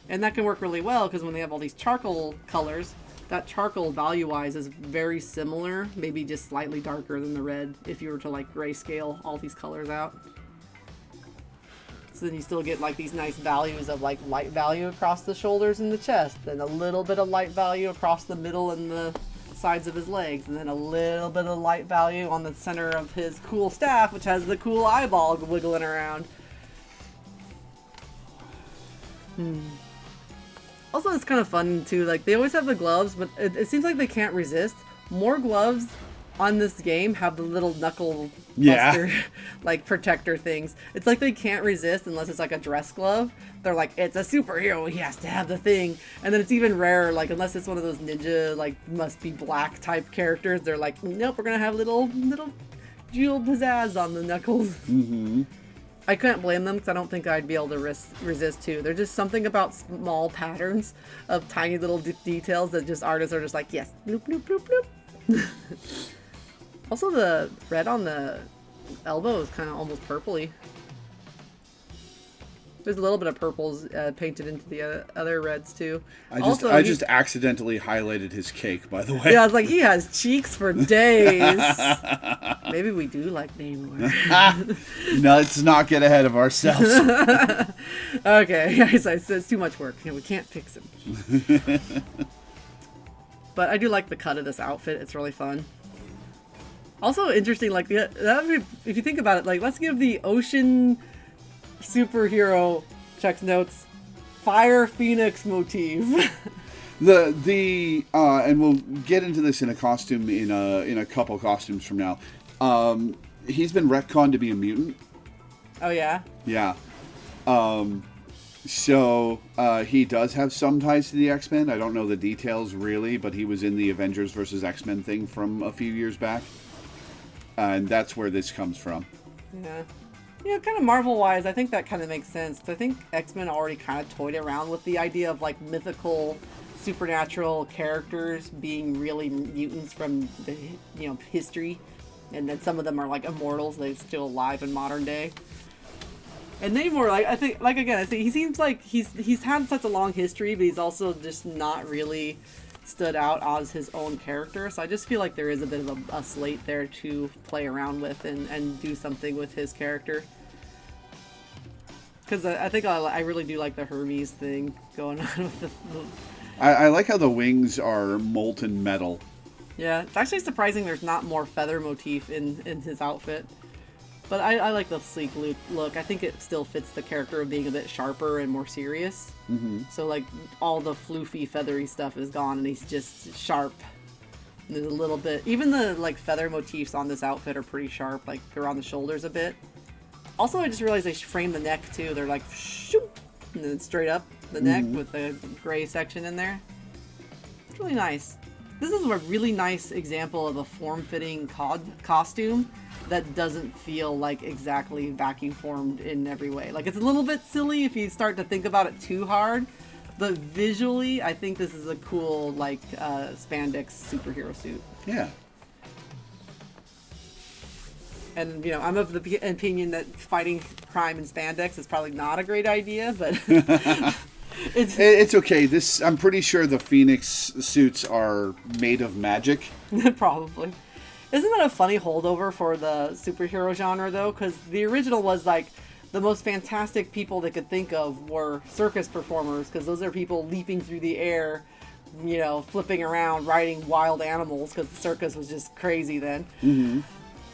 And that can work really well, because when they have all these charcoal colors, that charcoal value-wise is very similar, maybe just slightly darker than the red if you were to like grayscale all these colors out. So then you still get like these nice values of like light value across the shoulders and the chest, then a little bit of light value across the middle and the sides of his legs, and then a little bit of light value on the center of his cool staff, which has the cool eyeball wiggling around. Also, it's kind of fun too, like they always have the gloves, but it seems like they can't resist. More gloves on this game have the little knuckle buster, like protector things. It's like they can't resist unless it's like a dress glove. They're like, it's a superhero, he has to have the thing. And then it's even rarer, like unless it's one of those ninja, like must be black type characters, they're like, nope, we're gonna have little jewel pizzazz on the knuckles. Mm-hmm. I couldn't blame them, because I don't think I'd be able to resist too. There's just something about small patterns of tiny little details that just artists are just like, yes, bloop, bloop, bloop, bloop. Also, the red on the elbow is kind of almost purpley. There's a little bit of purples painted into the other reds too. I just accidentally highlighted his cake, by the way. Yeah, I was like, he has cheeks for days. Maybe we do like Namor. No, let's not get ahead of ourselves. Okay, guys, it's too much work. We can't fix him. But I do like the cut of this outfit. It's really fun. Also interesting, like if you think about it, like let's give the ocean superhero, checks notes, Fire Phoenix motif. And we'll get into this in a costume in a couple costumes from now. He's been retconned to be a mutant. Oh yeah. Yeah. So he does have some ties to the X-Men. I don't know the details really, but he was in the Avengers versus X-Men thing from a few years back, and that's where this comes from. Yeah. Yeah, kind of Marvel-wise, I think that kind of makes sense. Because I think X-Men already kind of toyed around with the idea of like mythical, supernatural characters being really mutants from the history, and then some of them are like immortals; they're still alive in modern day. And Namor, I think he seems like he's had such a long history, but he's also just not really stood out as his own character. So I just feel like there is a bit of a slate there to play around with and do something with his character. Because I think I really do like the Hermes thing going on with the I like how the wings are molten metal. Yeah, it's actually surprising there's not more feather motif in his outfit. But I like the sleek look. I think it still fits the character of being a bit sharper and more serious. Mm-hmm. So like all the floofy, feathery stuff is gone, and he's just sharp. And there's a little bit, even the like feather motifs on this outfit are pretty sharp. Like they're on the shoulders a bit. Also, I just realized they frame the neck too. They're like shoop, and then straight up the neck with the gray section in there. It's really nice. This is a really nice example of a form-fitting costume that doesn't feel like exactly vacuum formed in every way. Like it's a little bit silly if you start to think about it too hard, but visually I think this is a cool like spandex superhero suit. Yeah. And I'm of the opinion that fighting crime in spandex is probably not a great idea, but it's okay. I'm pretty sure the Phoenix suits are made of magic. Probably. Isn't that a funny holdover for the superhero genre, though? Because the original was like the most fantastic people they could think of were circus performers, because those are people leaping through the air, flipping around, riding wild animals, because the circus was just crazy then. Mm-hmm.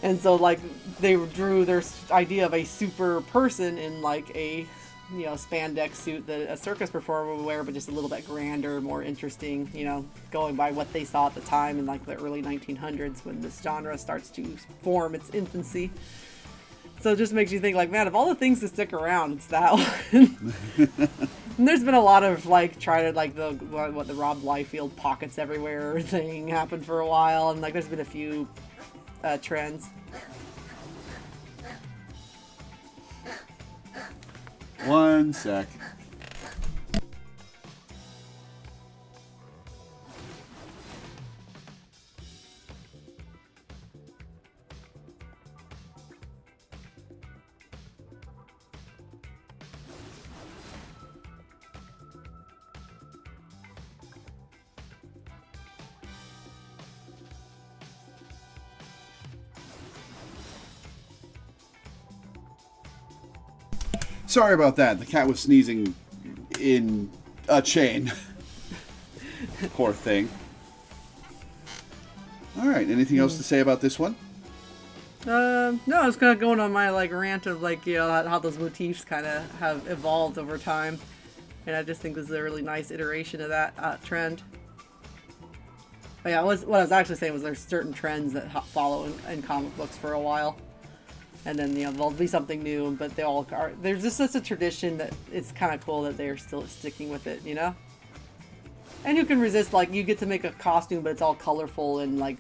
And so, like, they drew their idea of a super person in, like, a, spandex suit that a circus performer would wear, but just a little bit grander, more interesting, going by what they saw at the time in, like, the early 1900s when this genre starts to form its infancy. So it just makes you think, like, man, of all the things to stick around, it's that one. And there's been a lot of, like, the Rob Liefeld pockets everywhere thing happened for a while, and, like, there's been a few trends. One sec. Sorry about that. The cat was sneezing in a chain. Poor thing. All right. Anything else to say about this one? No, I was kind of going on my like rant of like how those motifs kind of have evolved over time, and I just think this is a really nice iteration of that trend. But yeah, what I was actually saying was there's certain trends that follow in comic books for a while. And then, there'll be something new, but they all are. There's just such a tradition that it's kind of cool that they're still sticking with it, And who can resist, like, you get to make a costume, but it's all colorful and, like,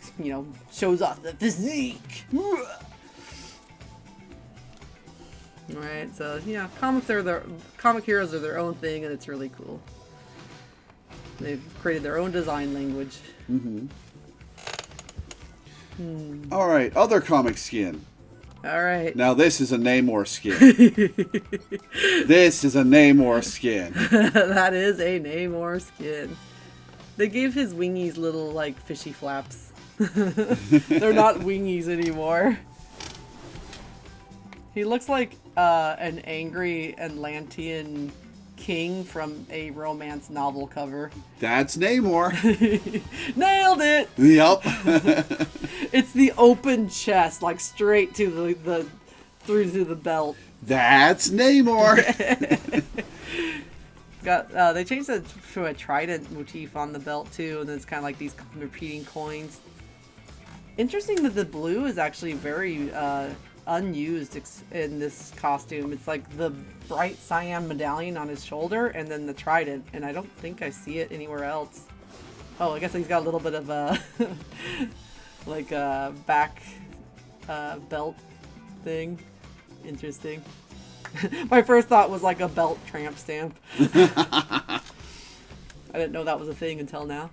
shows off the physique. Right, so, comic heroes are their own thing, and it's really cool. They've created their own design language. Mm-hmm. All right, other comic skin. All right. Now this is a Namor skin. This is a Namor skin. That is a Namor skin. They gave his wingies little, like, fishy flaps. They're not wingies anymore. He looks like an angry Atlantean king from a romance novel cover. That's Namor. Nailed it! Yep. It's the open chest, like straight to the through to the belt. That's Namor. got they changed it to a trident motif on the belt too, and then it's kind of like these repeating coins. Interesting that the blue is actually very unused in this costume. It's like the bright cyan medallion on his shoulder, and then the trident, and I don't think I see it anywhere else. Oh, I guess he's got a little bit of a like a back belt thing. Interesting. My first thought was like a belt tramp stamp. I didn't know that was a thing until now.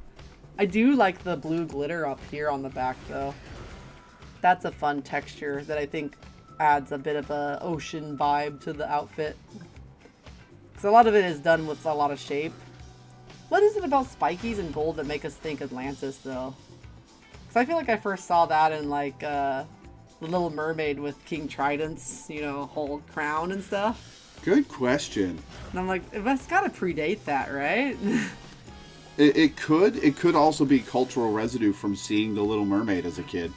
I do like the blue glitter up here on the back though. That's a fun texture that I think adds a bit of a ocean vibe to the outfit. Because a lot of it is done with a lot of shape. What is it about spikies and gold that make us think Atlantis though? Because I feel like I first saw that in like The Little Mermaid with King Trident's, you know, whole crown and stuff. Good question. And I'm like, it's got to predate that, right? It could also be cultural residue from seeing The Little Mermaid as a kid.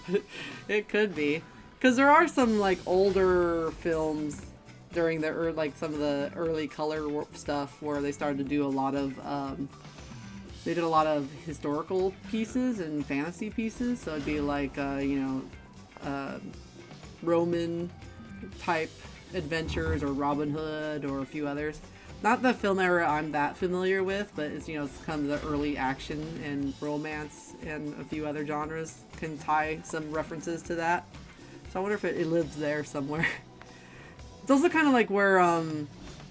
It could be, because there are some like older films during the like some of the early color stuff where they started to do a lot of they did a lot of historical pieces and fantasy pieces. So it'd be like you know, Roman type adventures or Robin Hood or a few others. Not the film era I'm that familiar with, but it's, you know, it's kind of the early action and romance and a few other genres can tie some references to that. So I wonder if it lives there somewhere. It's also kind of like where,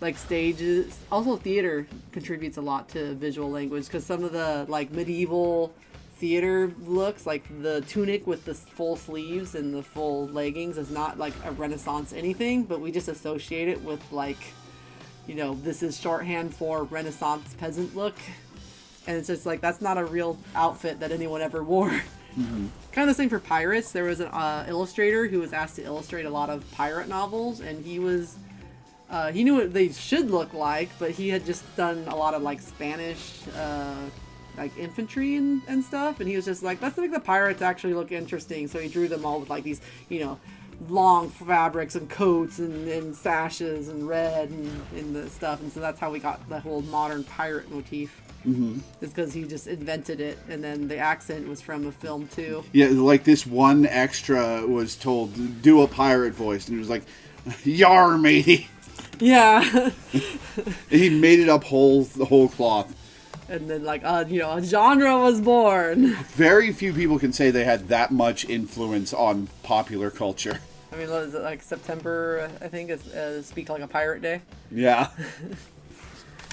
like stages, also theater contributes a lot to visual language, because some of the like medieval theater looks, like the tunic with the full sleeves and the full leggings, is not like a Renaissance anything, but we just associate it with like, you know, this is shorthand for Renaissance peasant look. And it's just like, that's not a real outfit that anyone ever wore. Mm-hmm. Kind of the same for pirates. There was an illustrator who was asked to illustrate a lot of pirate novels, and he was, he knew what they should look like, but he had just done a lot of like Spanish, like infantry and stuff. And he was just like, let's make the pirates actually look interesting. So he drew them all with like these, you know, long fabrics and coats and sashes and red and the stuff, and so that's how we got the whole modern pirate motif. Mm-hmm. It's because he just invented it, and then the accent was from a film too. Yeah, like this one extra was told, do a pirate voice, and he was like, "Yar, matey." Yeah. He made it up the whole cloth. And then, like, you know, a genre was born. Very few people can say they had that much influence on popular culture. I mean, what is it, like September, I think, is Speak Like a Pirate Day? Yeah.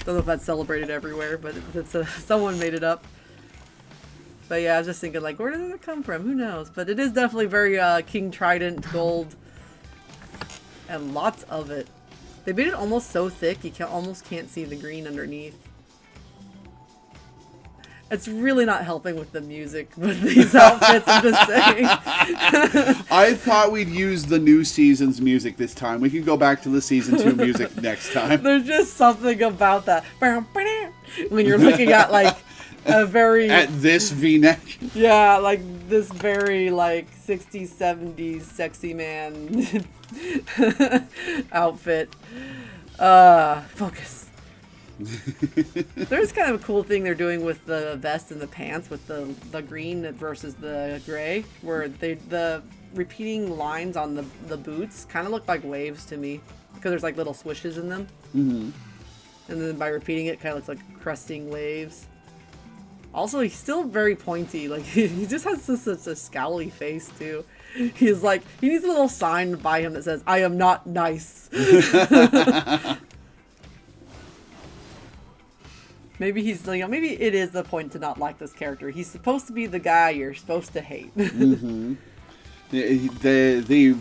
Don't know if that's celebrated everywhere, but it's someone made it up. But yeah, I was just thinking, like, where did it come from? Who knows? But it is definitely very King Trident gold. And lots of it. They made it almost so thick, you almost can't see the green underneath. It's really not helping with the music with these outfits, I'm just saying. I thought we'd use the new season's music this time. We can go back to the season 2 music next time. There's just something about that. When you're looking at, like, a very... At this V-neck? Yeah, like, this very, like, 60s, 70s sexy man outfit. Focus. There's kind of a cool thing they're doing with the vest and the pants with the green versus the gray, where the repeating lines on the boots kind of look like waves to me, because there's like little swishes in them. Mm-hmm. And then by repeating it, kind of looks like cresting waves. Also, he's still very pointy. Like, he just has such a scowly face too. He's like, he needs a little sign by him that says, "I am not nice." Maybe he's, you know, maybe it is the point to not like this character. He's supposed to be the guy you're supposed to hate. Mm-hmm. The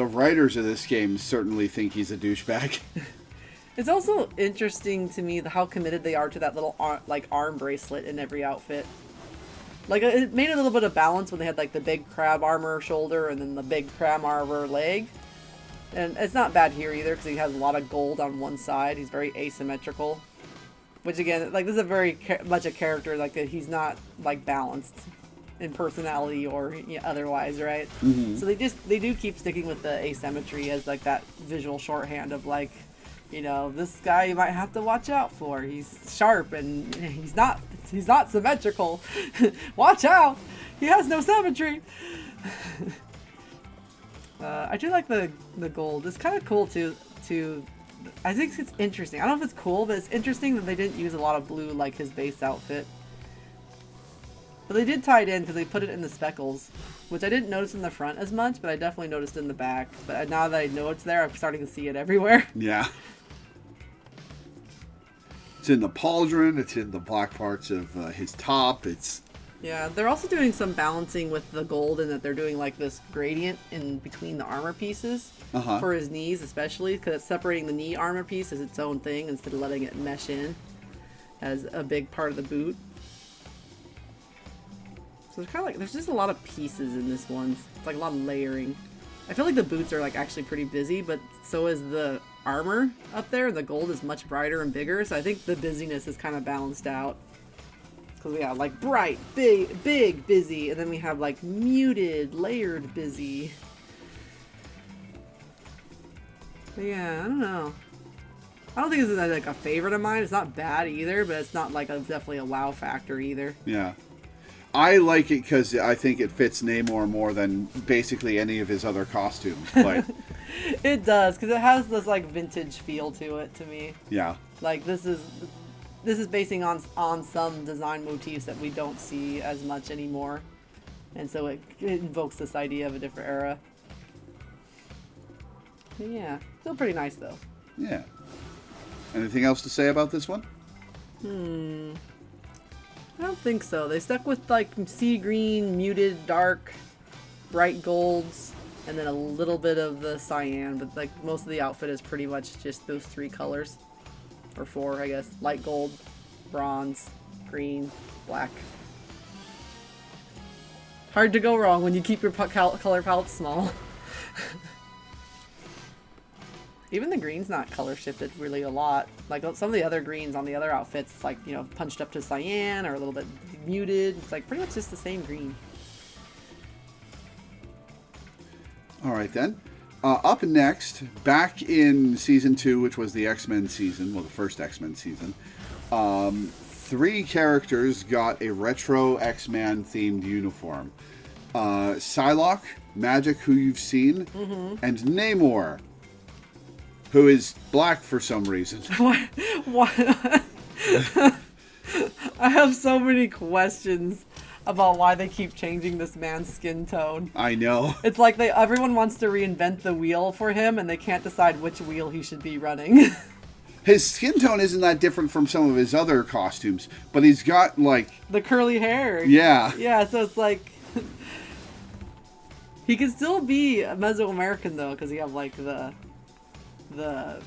writers of this game certainly think he's a douchebag. It's also interesting to me how committed they are to that little arm bracelet in every outfit. Like, it made a little bit of balance when they had like the big crab armor shoulder and then the big crab armor leg. And it's not bad here either, because he has a lot of gold on one side. He's very asymmetrical. Which again, like, this is a very much a character like that. He's not like balanced in personality or, you know, otherwise, right? Mm-hmm. So they do keep sticking with the asymmetry as like that visual shorthand of like, You know, this guy you might have to watch out for. He's sharp and he's not symmetrical. Watch out! He has no symmetry. I do like the gold. It's kind of cool to I think it's interesting. I don't know if it's cool, but it's interesting that they didn't use a lot of blue like his base outfit. But they did tie it in because they put it in the speckles, which I didn't notice in the front as much, but I definitely noticed in the back. But now that I know it's there, I'm starting to see it everywhere. Yeah. It's in the pauldron. It's in the black parts of his top. It's... Yeah, they're also doing some balancing with the gold in that they're doing like this gradient in between the armor pieces for his knees, especially because it's separating the knee armor piece as its own thing instead of letting it mesh in as a big part of the boot. So it's kind of like there's just a lot of pieces in this one. It's like a lot of layering. I feel like the boots are like actually pretty busy, but so is the armor up there. The gold is much brighter and bigger, so I think the busyness is kind of balanced out. Because we have like bright, big, busy, and then we have like muted, layered busy. But yeah, I don't know. I don't think this is like a favorite of mine. It's not bad either, but it's not like definitely a wow factor either. Yeah. I like it because I think it fits Namor more than basically any of his other costumes. But it does, because it has this like vintage feel to it to me. Yeah. Like this is basing on some design motifs that we don't see as much anymore, and so it invokes this idea of a different era. But yeah, still pretty nice though. Yeah. Anything else to say about this one? I don't think so. They stuck with like sea green, muted, dark, bright golds, and then a little bit of the cyan, but like most of the outfit is pretty much just those three colors. Or four, I guess. Light gold, bronze, green, black. Hard to go wrong when you keep your color palette small. Even the green's not color shifted really a lot. Like some of the other greens on the other outfits, it's like, you know, punched up to cyan or a little bit muted. It's like pretty much just the same green. All right, then. Up next, back in season 2, which was the X-Men season, well, the first X-Men season, 3 characters got a retro X-Men themed uniform. Psylocke, Magic, who you've seen, and Namor, who is black for some reason. What? I have so many questions about why they keep changing this man's skin tone. I know. It's like everyone wants to reinvent the wheel for him, and they can't decide which wheel he should be running. His skin tone isn't that different from some of his other costumes, but he's got, like... the curly hair. Yeah. Yeah, so it's like... he could still be Mesoamerican, though, because you have, like, from the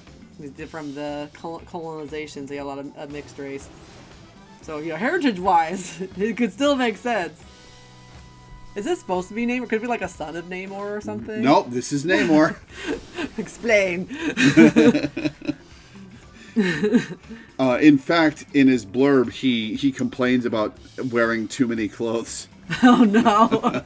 colonization, so you have a lot of mixed race. So, you know, heritage-wise, it could still make sense. Is this supposed to be Namor? Could it be like a son of Namor or something? Nope, this is Namor. Explain. In fact, in his blurb, he complains about wearing too many clothes. Oh, no.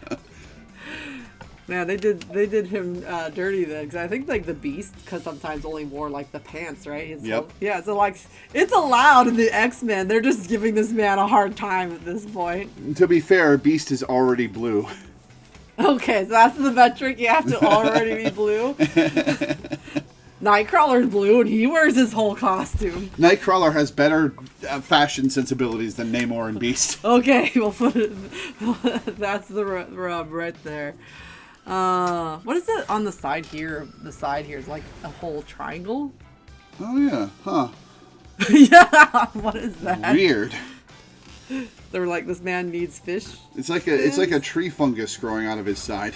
Man, they did him dirty then, because I think like the Beast, because sometimes only wore like the pants, right? Yep. Yeah, so like it's allowed in the X-Men. They're just giving this man a hard time at this point. To be fair, Beast is already blue. Okay, so that's the metric. You have to already be blue. Nightcrawler's blue, and he wears his whole costume. Nightcrawler has better fashion sensibilities than Namor and Beast. Okay, we'll put it. That's the rub right there. What is it on the side here? The side here is like a whole triangle. Oh yeah, huh? Yeah, what is that? Weird. They're like, this man needs fish. It's like a tree fungus growing out of his side.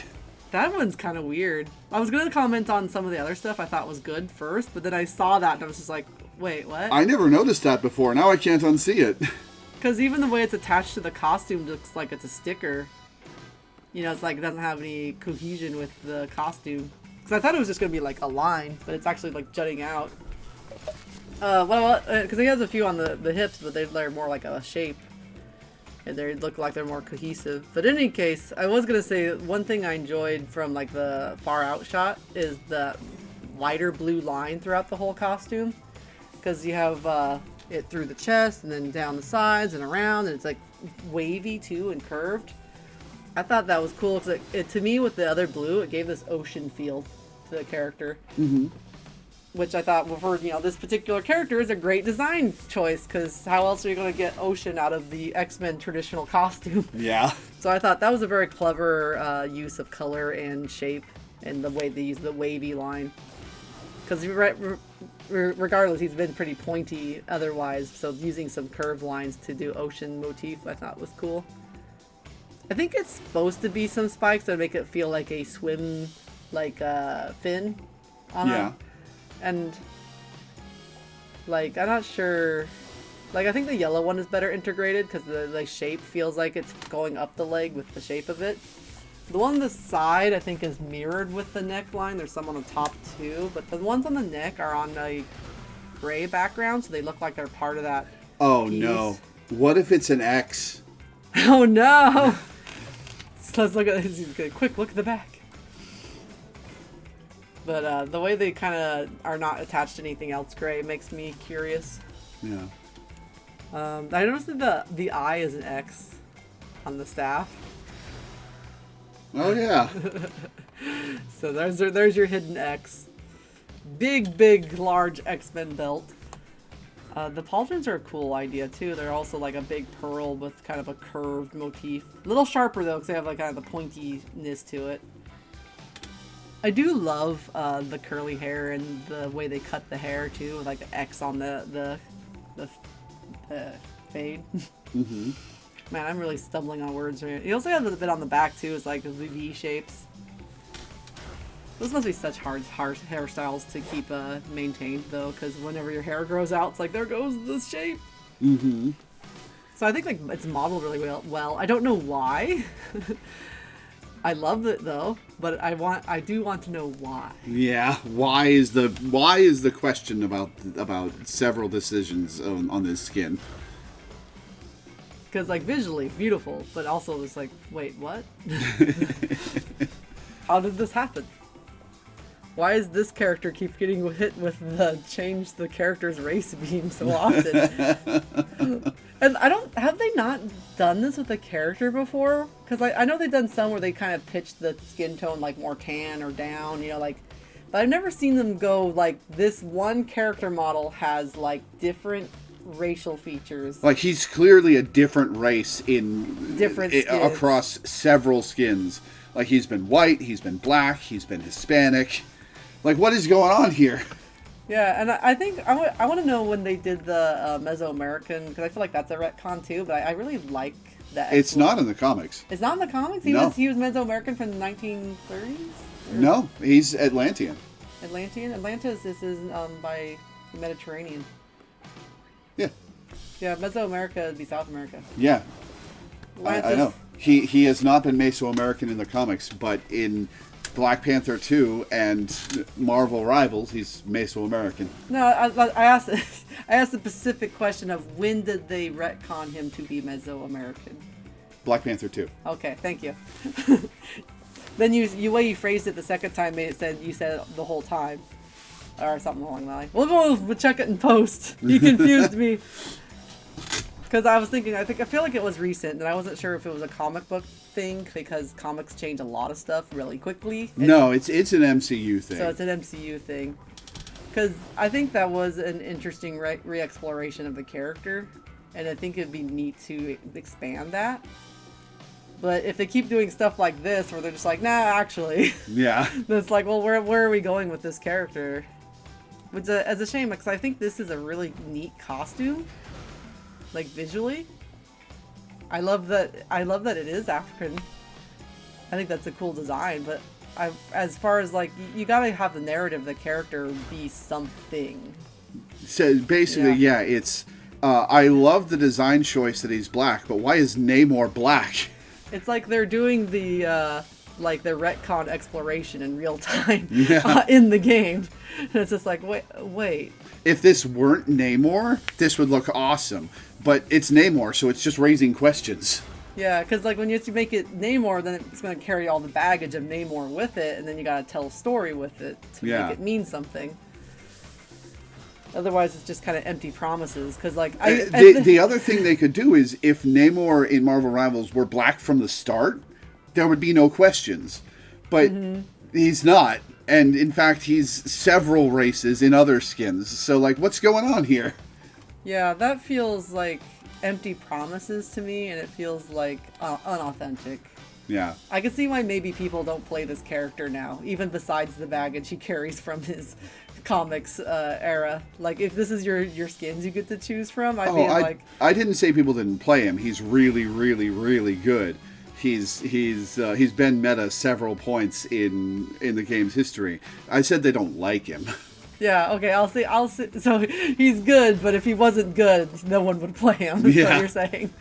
That one's kind of weird. I was gonna comment on some of the other stuff I thought was good first, but then I saw that and I was just like, wait, what? I never noticed that before. Now I can't unsee it. Because even the way it's attached to the costume looks like it's a sticker. You know, it's like it doesn't have any cohesion with the costume. Because I thought it was just going to be like a line, but it's actually like jutting out. Because he has a few on the hips, but they're more like a shape. And they look like they're more cohesive. But in any case, I was going to say one thing I enjoyed from like the far out shot is that lighter blue line throughout the whole costume, because you have it through the chest and then down the sides and around, and it's like wavy too and curved. I thought that was cool because to me, with the other blue, it gave this ocean feel to the character. Mm-hmm. Which I thought, well, for this particular character is a great design choice, because how else are you going to get ocean out of the X-Men traditional costume? Yeah. So I thought that was a very clever use of color and shape, and the way they use the wavy line. Because regardless, he's been pretty pointy otherwise, so using some curved lines to do ocean motif I thought was cool. I think it's supposed to be some spikes that make it feel like a swim, like fin on it. And, like, I'm not sure, like, I think the yellow one is better integrated because the shape feels like it's going up the leg with the shape of it. The one on the side, I think, is mirrored with the neckline. There's some on the top, too. But the ones on the neck are on a gray background, so they look like they're part of that piece. No. What if it's an X? Oh, no! So let's look at this. Quick, look at the back. But the way they kind of are not attached to anything else gray makes me curious. Yeah. I noticed that the eye is an X on the staff. Oh, yeah. So there's your hidden X. Big, large X-Men belt. The pauldrons are a cool idea, too. They're also like a big pearl with kind of a curved motif. A little sharper, though, because they have like kind of the pointiness to it. I do love the curly hair and the way they cut the hair too, with like an X on the fade. Mm-hmm. Man, I'm really stumbling on words right now. You also have a bit on the back too, it's like the V shapes. Those must be such hard hairstyles to keep maintained though, because whenever your hair grows out, it's like, there goes this shape. Mm-hmm. So I think like it's modeled really well. I don't know why. I love it though, but I do want to know why. Yeah, why is the question about several decisions on this skin? Because like visually beautiful, but also it's like, wait, what? How did this happen? Why is this character keep getting hit with the change the character's race beam so often? And have they not done this with a character before? Because I know they've done some where they kind of pitch the skin tone like more tan or down, like, but I've never seen them go like, this one character model has like different racial features. Like, he's clearly a different race Different skins. Across several skins. Like, he's been white, he's been black, he's been Hispanic. Like, what is going on here? Yeah, and I think I want to know when they did the Mesoamerican, because I feel like that's a retcon too, but I really like that. It's not in the comics. It's not in the comics? He was Mesoamerican from the 1930s? No, he's Atlantean. Atlantis is by the Mediterranean. Yeah. Yeah, Mesoamerica would be South America. Yeah. I know. He has not been Mesoamerican in the comics, but in Black Panther 2 and Marvel Rivals, he's Mesoamerican. No, I asked the specific question of when did they retcon him to be Mesoamerican? Black Panther 2. Okay, thank you. Then the way you phrased it the second time made it said you said it the whole time. Or something along that line. We'll check it in post. You confused me. Because I was thinking, I feel like it was recent, and I wasn't sure if it was a comic book thing, because comics change a lot of stuff really quickly. No, it's an MCU thing. So it's an MCU thing. Because I think that was an interesting re-exploration of the character, and I think it'd be neat to expand that. But if they keep doing stuff like this, where they're just like, nah, actually. Yeah. Then it's like, well, where are we going with this character? Which is a shame, because I think this is a really neat costume. Like, visually. I love that it is African. I think that's a cool design, but as far as, like, you gotta have the narrative, the character be something. So, basically, yeah it's... I love the design choice that he's black, but why is Namor black? It's like they're doing the retcon exploration in real time in the game. And it's just like, wait. If this weren't Namor, this would look awesome. But it's Namor, so it's just raising questions. Yeah, because like when you make it Namor, then it's going to carry all the baggage of Namor with it, and then you got to tell a story with it to make it mean something. Otherwise, it's just kind of empty promises. Because like the other thing they could do is if Namor in Marvel Rivals were black from the start, there would be no questions. But he's not, and in fact, he's several races in other skins. So like, what's going on here? Yeah, that feels like empty promises to me, and it feels like unauthentic. Yeah. I can see why maybe people don't play this character now, even besides the baggage he carries from his comics era. Like, if this is your skins you get to choose from, I didn't say people didn't play him. He's really, really, really good. He's been meta several points in the game's history. I said they don't like him. Yeah, okay, I'll say, so he's good, but if he wasn't good, no one would play him, is what you're saying.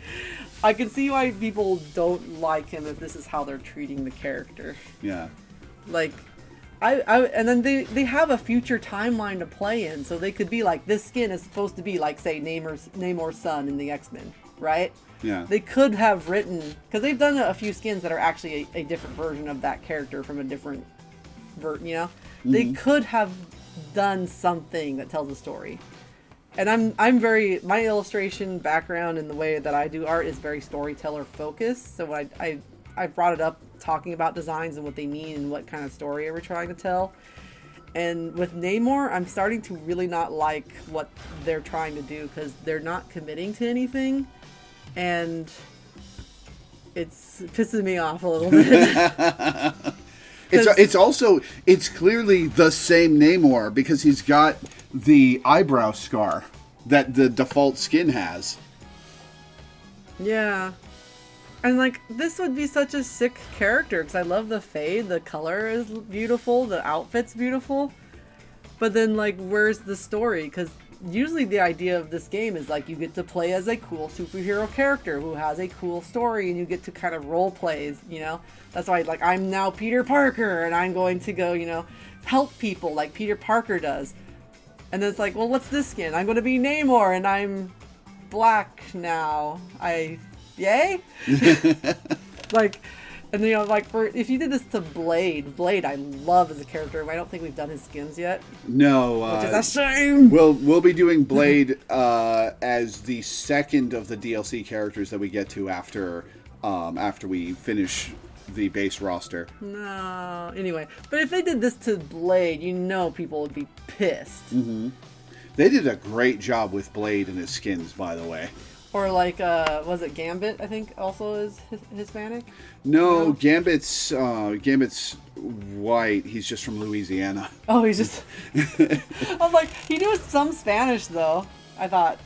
I can see why people don't like him if this is how they're treating the character. Yeah. Like, and then they have a future timeline to play in, so they could be like, this skin is supposed to be like, say, Namor's son in the X-Men, right? Yeah. They could have written, because they've done a few skins that are actually a different version of that character from a different They could have done something that tells a story. And my illustration background and the way that I do art is very storyteller focused. So when I brought it up talking about designs and what they mean and what kind of story we're trying to tell. And with Namor, I'm starting to really not like what they're trying to do because they're not committing to anything. And it's pissing me off a little bit. It's clearly the same Namor because he's got the eyebrow scar that the default skin has. Yeah. And like, this would be such a sick character because I love the fade, the color is beautiful, the outfit's beautiful. But then like, where's the story? Because usually the idea of this game is like you get to play as a cool superhero character who has a cool story and you get to kind of role play, That's why like I'm now Peter Parker and I'm going to go, help people like Peter Parker does. And then it's like, well, what's this skin? I'm going to be Namor and I'm black now. Yay? Like, and if you did this to Blade I love as a character, but I don't think we've done his skins yet. No, which is a shame. We'll be doing Blade as the second of the DLC characters that we get to after we finish the base roster. No, anyway, but if they did this to Blade, people would be pissed. Mm-hmm. They did a great job with Blade and his skins, by the way. Or like, was it Gambit? I think also is Hispanic. No, Gambit's white. He's just from Louisiana. Oh, he's just. I was like, he knew some Spanish though. I thought.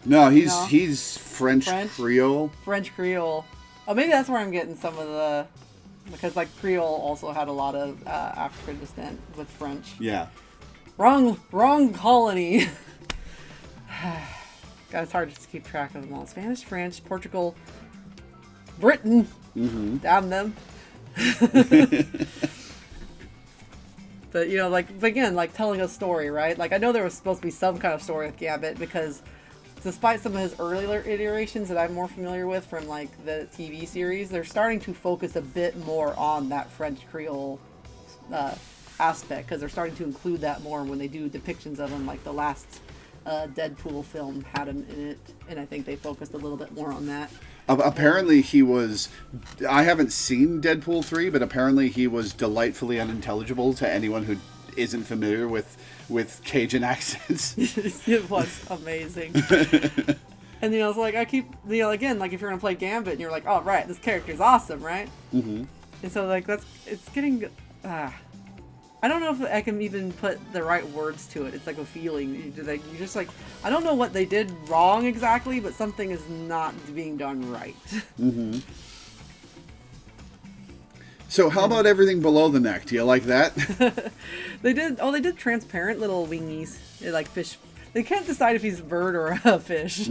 No, he's French Creole. French Creole. Oh, maybe that's where I'm getting some of the, because like Creole also had a lot of African descent with French. Yeah. Wrong colony. God, it's hard to keep track of them all. Spanish, French, Portugal, Britain. Mm-hmm. Damn them. But again, like telling a story, right? Like I know there was supposed to be some kind of story with Gambit because despite some of his earlier iterations that I'm more familiar with from like the TV series, they're starting to focus a bit more on that French Creole aspect because they're starting to include that more when they do depictions of him, like the last Deadpool film had him in it, and I think they focused a little bit more on that. Apparently he was, I haven't seen Deadpool 3, but apparently he was delightfully unintelligible to anyone who isn't familiar with Cajun accents. It was amazing. And it's like I keep again, like if you're gonna play Gambit and you're like, oh right, this character's awesome, right? Mm-hmm. And so like it's getting I don't know if I can even put the right words to it. It's like a feeling. You're just like, I don't know what they did wrong exactly, but something is not being done right. Mm-hmm. So how about everything below the neck? Do you like that? They did transparent little wingies. They're like fish. They can't decide if he's a bird or a fish.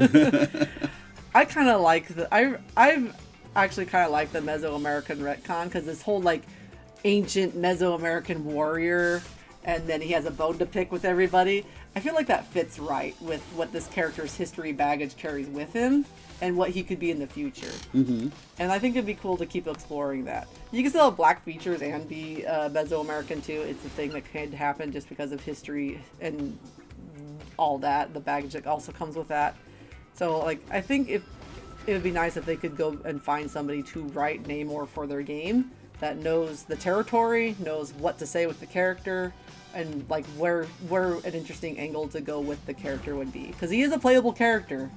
I kind of like I've actually kind of like the Mesoamerican retcon because this whole like ancient Mesoamerican warrior, and then he has a bone to pick with everybody. I feel like that fits right with what this character's history baggage carries with him and what he could be in the future. Mm-hmm. And I think it'd be cool to keep exploring that. You can still have black features and be Mesoamerican too. It's a thing that could happen just because of history and all that. The baggage that also comes with that. So, like, I think it would be nice if they could go and find somebody to write Namor for their game that knows the territory, knows what to say with the character, and like where an interesting angle to go with the character would be. Because he is a playable character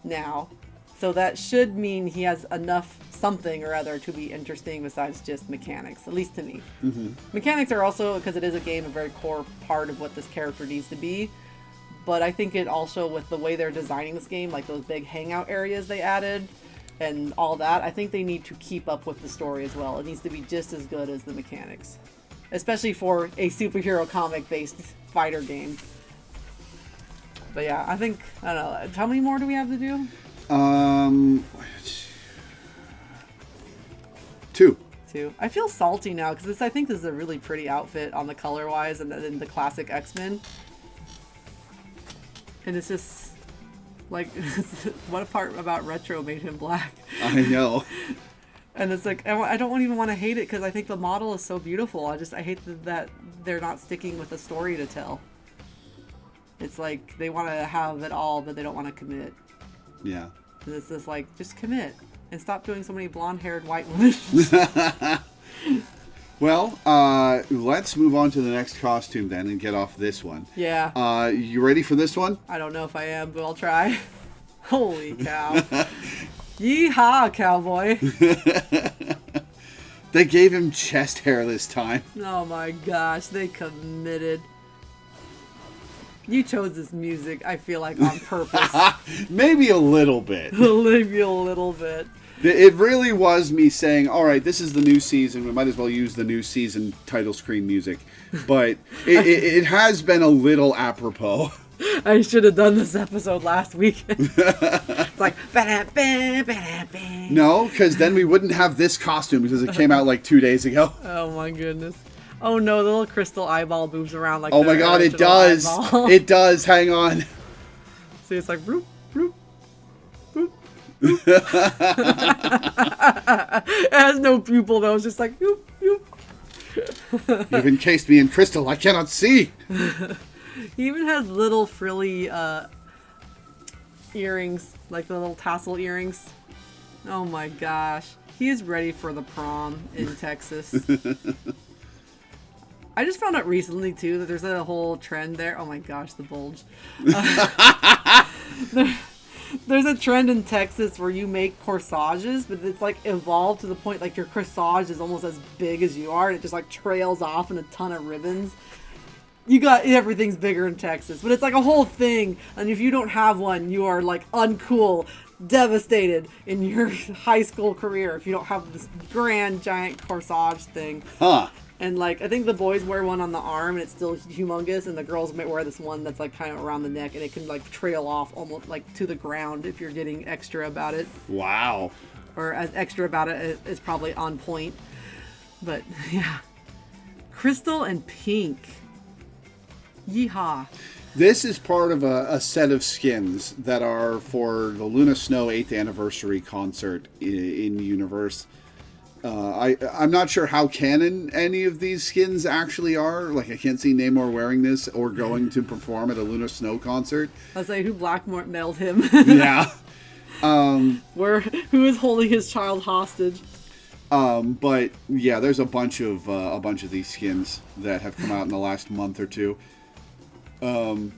now. So that should mean he has enough something or other to be interesting besides just mechanics, at least to me. Mm-hmm. Mechanics are also, because it is a game, a very core part of what this character needs to be. But I think it also, with the way they're designing this game, like those big hangout areas they added and all that, I think they need to keep up with the story as well. It needs to be just as good as the mechanics. Especially for a superhero comic-based fighter game. But yeah, I think, I don't know, how many more do we have to do? 2. 2. I feel salty now, because I think this is a really pretty outfit on the color-wise and then the classic X-Men. And it's just, like, what part about retro made him black? I know. And it's like, I don't even want to hate it because I think the model is so beautiful. I hate that they're not sticking with a story to tell. It's like, they want to have it all, but they don't want to commit. Yeah. And it's just like, just commit. And stop doing so many blonde-haired white women. Well, let's move on to the next costume then and get off this one. Yeah. You ready for this one? I don't know if I am, but I'll try. Holy cow. Yeehaw, cowboy. They gave him chest hair this time. Oh my gosh, they committed. You chose this music, I feel like, on purpose. Maybe a little bit. Maybe a little bit. It really was me saying, all right, this is the new season. We might as well use the new season title screen music. But it has been a little apropos. I should have done this episode last week. It's like, ba-da-ba, no, because then we wouldn't have this costume because it came out like 2 days ago. Oh my goodness. Oh no, the little crystal eyeball moves around like oh my god, it does. Eyeball. It does. Hang on. See, it's like, bloop, bloop, bloop. It has no pupil though, it's just like, bloop, bloop. You've encased me in crystal. I cannot see. He even has little frilly earrings, like the little tassel earrings. Oh my gosh. He is ready for the prom in Texas. I just found out recently, too, that there's a whole trend there. Oh my gosh, the bulge. There's a trend in Texas where you make corsages, but it's like evolved to the point like your corsage is almost as big as you are, and it just like trails off in a ton of ribbons. Everything's bigger in Texas, but it's like a whole thing, and if you don't have one, you are like uncool, devastated in your high school career if you don't have this grand giant corsage thing. Huh. And like, I think the boys wear one on the arm and it's still humongous, and the girls might wear this one that's like kind of around the neck, and it can like trail off almost like to the ground if you're getting extra about it. Wow. Or as extra about it is probably on point. But yeah. Crystal and pink. Yeehaw. This is part of a set of skins that are for the Luna Snow 8th anniversary concert in Universe. I'm not sure how canon any of these skins actually are. Like, I can't see Namor wearing this or going to perform at a Luna Snow concert. I was like, who blackmailed him? Yeah. Who is holding his child hostage? But yeah, there's a bunch of these skins that have come out in the last month or two. And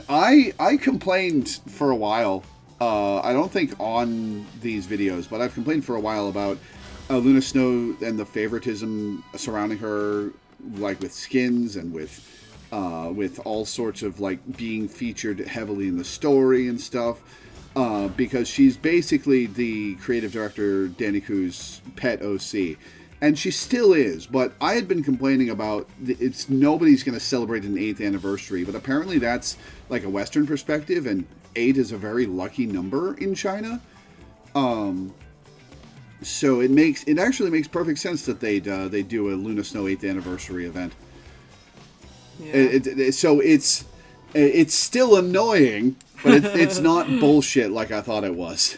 I complained for a while. I don't think on these videos, but I've complained for a while about Luna Snow and the favoritism surrounding her, like with skins and with all sorts of like being featured heavily in the story and stuff, because she's basically the creative director Danny Ku's pet OC, and she still is. But I had been complaining about nobody's going to celebrate an 8th anniversary, but apparently that's like a Western perspective, and 8 is a very lucky number in China. So it actually makes perfect sense that they do a Luna Snow 8th anniversary event. Yeah. So It's still annoying, but it's not bullshit like I thought it was.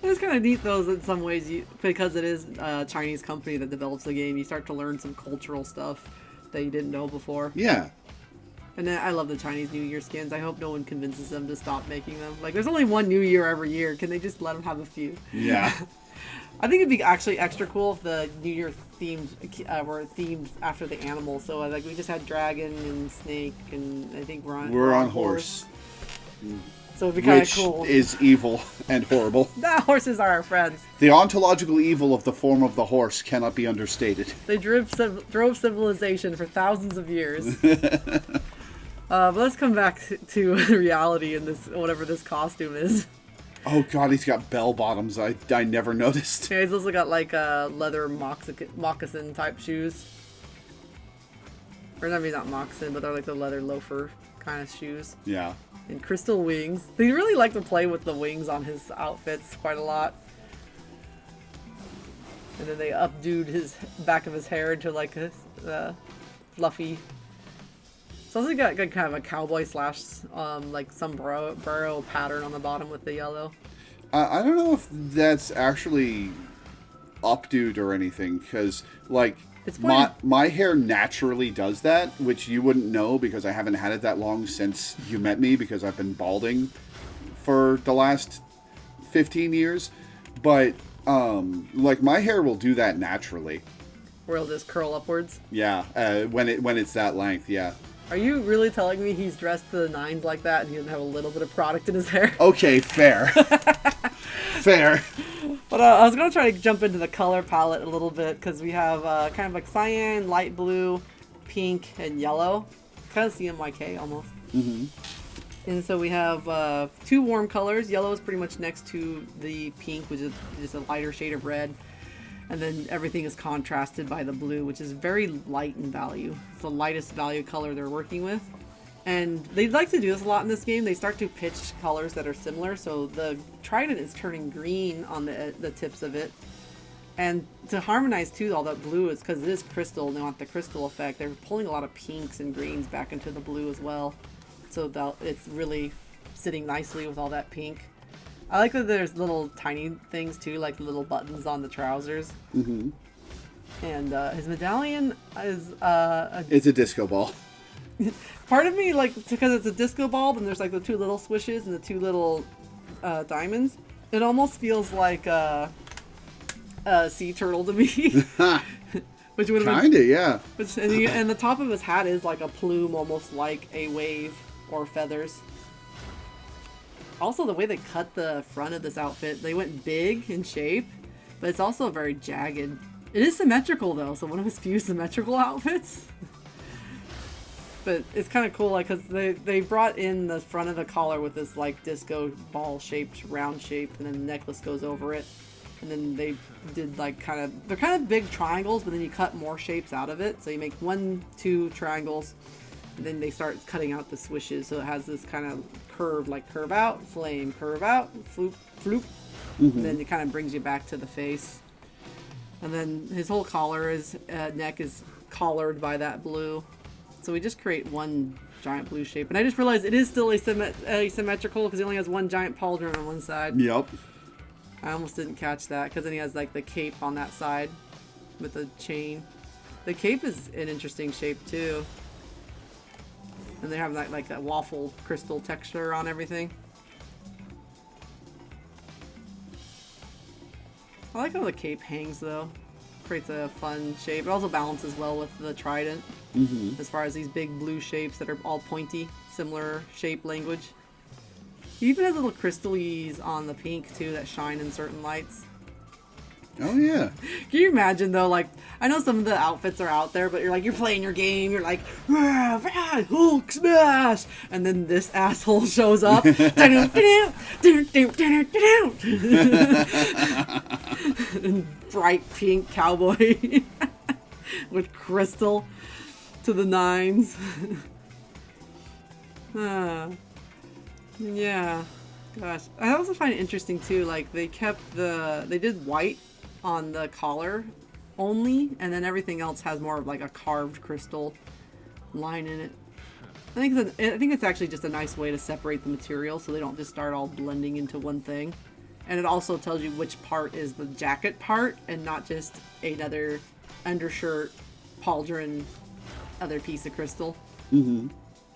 It's kind of neat, though, in some ways, because it is a Chinese company that develops the game. You start to learn some cultural stuff that you didn't know before. Yeah. And then I love the Chinese New Year skins. I hope no one convinces them to stop making them. Like, there's only one New Year every year. Can they just let them have a few? Yeah. I think it'd be actually extra cool if the New Year themes were themed after the animals. So, like, we just had dragon and snake, and I think we're on horse. So it'd be kind of cool. Which is evil and horrible. Nah, horses are our friends. The ontological evil of the form of the horse cannot be understated. They drove civilization for thousands of years. But let's come back to reality in this, whatever this costume is. Oh god, he's got bell bottoms. I never noticed. Yeah, he's also got like leather moccasin type shoes. Or I mean, not moccasin, but they're like the leather loafer kind of shoes. Yeah. And crystal wings. They really like to play with the wings on his outfits quite a lot. And then they updoed his back of his hair into like a fluffy. It's also got kind of a cowboy slash like sombrero pattern on the bottom with the yellow. I don't know if that's actually updoed or anything, because like my hair naturally does that, which you wouldn't know because I haven't had it that long since you met me, because I've been balding for the last 15 years. But like my hair will do that naturally. Where it'll just curl upwards. Yeah, when it's that length, yeah. Are you really telling me he's dressed to the nines like that and he doesn't have a little bit of product in his hair? Okay, fair. Fair. But I was going to try to jump into the color palette a little bit, because we have kind of like cyan, light blue, pink, and yellow. Kind of CMYK almost. Mm-hmm. And so we have two warm colors. Yellow is pretty much next to the pink, which is just a lighter shade of red. And then everything is contrasted by the blue, which is very light in value. It's the lightest value color they're working with. And they like to do this a lot in this game. They start to pitch colors that are similar. So the trident is turning green on the tips of it. And to harmonize too, all that blue is because it is crystal. And they want the crystal effect. They're pulling a lot of pinks and greens back into the blue as well. So that it's really sitting nicely with all that pink. I like that there's little tiny things too, like little buttons on the trousers. Mm-hmm. And his medallion is it's a disco ball. Part of me, like, because it's a disco ball, and there's like the two little swishes and the two little diamonds. It almost feels like a sea turtle to me. Which would have kinda, yeah. And the top of his hat is like a plume, almost like a wave or feathers. Also, the way they cut the front of this outfit, they went big in shape, but it's also very jagged. It is symmetrical though, so one of his few symmetrical outfits. But it's kind of cool, like, because they brought in the front of the collar with this like disco ball shaped round shape, and then the necklace goes over it. And then they did like they're kind of big triangles, but then you cut more shapes out of it. So you make 1, 2 triangles. And then they start cutting out the swishes, so it has this kind of curve, like curve out, flame, curve out, floop, floop. Mm-hmm. And then it kind of brings you back to the face. And then his whole neck is collared by that blue. So we just create one giant blue shape. And I just realized it is still asymmetrical because he only has one giant pauldron on one side. Yep. I almost didn't catch that because then he has like the cape on that side with the chain. The cape is an interesting shape too. And they have that like that waffle crystal texture on everything. I like how the cape hangs though. Creates a fun shape. It also balances well with the trident. Mm-hmm. As far as these big blue shapes that are all pointy, similar shape language. He even has little crystals on the pink too that shine in certain lights. Oh yeah. Can you imagine though, like, I know some of the outfits are out there, but you're playing your game, you're like, rah, rah, Hulk smash, and then this asshole shows up. Bright pink cowboy with crystal to the nines. Yeah. Gosh. I also find it interesting too, like they did white on the collar only, and then everything else has more of like a carved crystal line in it. I think it's actually just a nice way to separate the material so they don't just start all blending into one thing. And it also tells you which part is the jacket part and not just another undershirt, pauldron, other piece of crystal. Mm-hmm.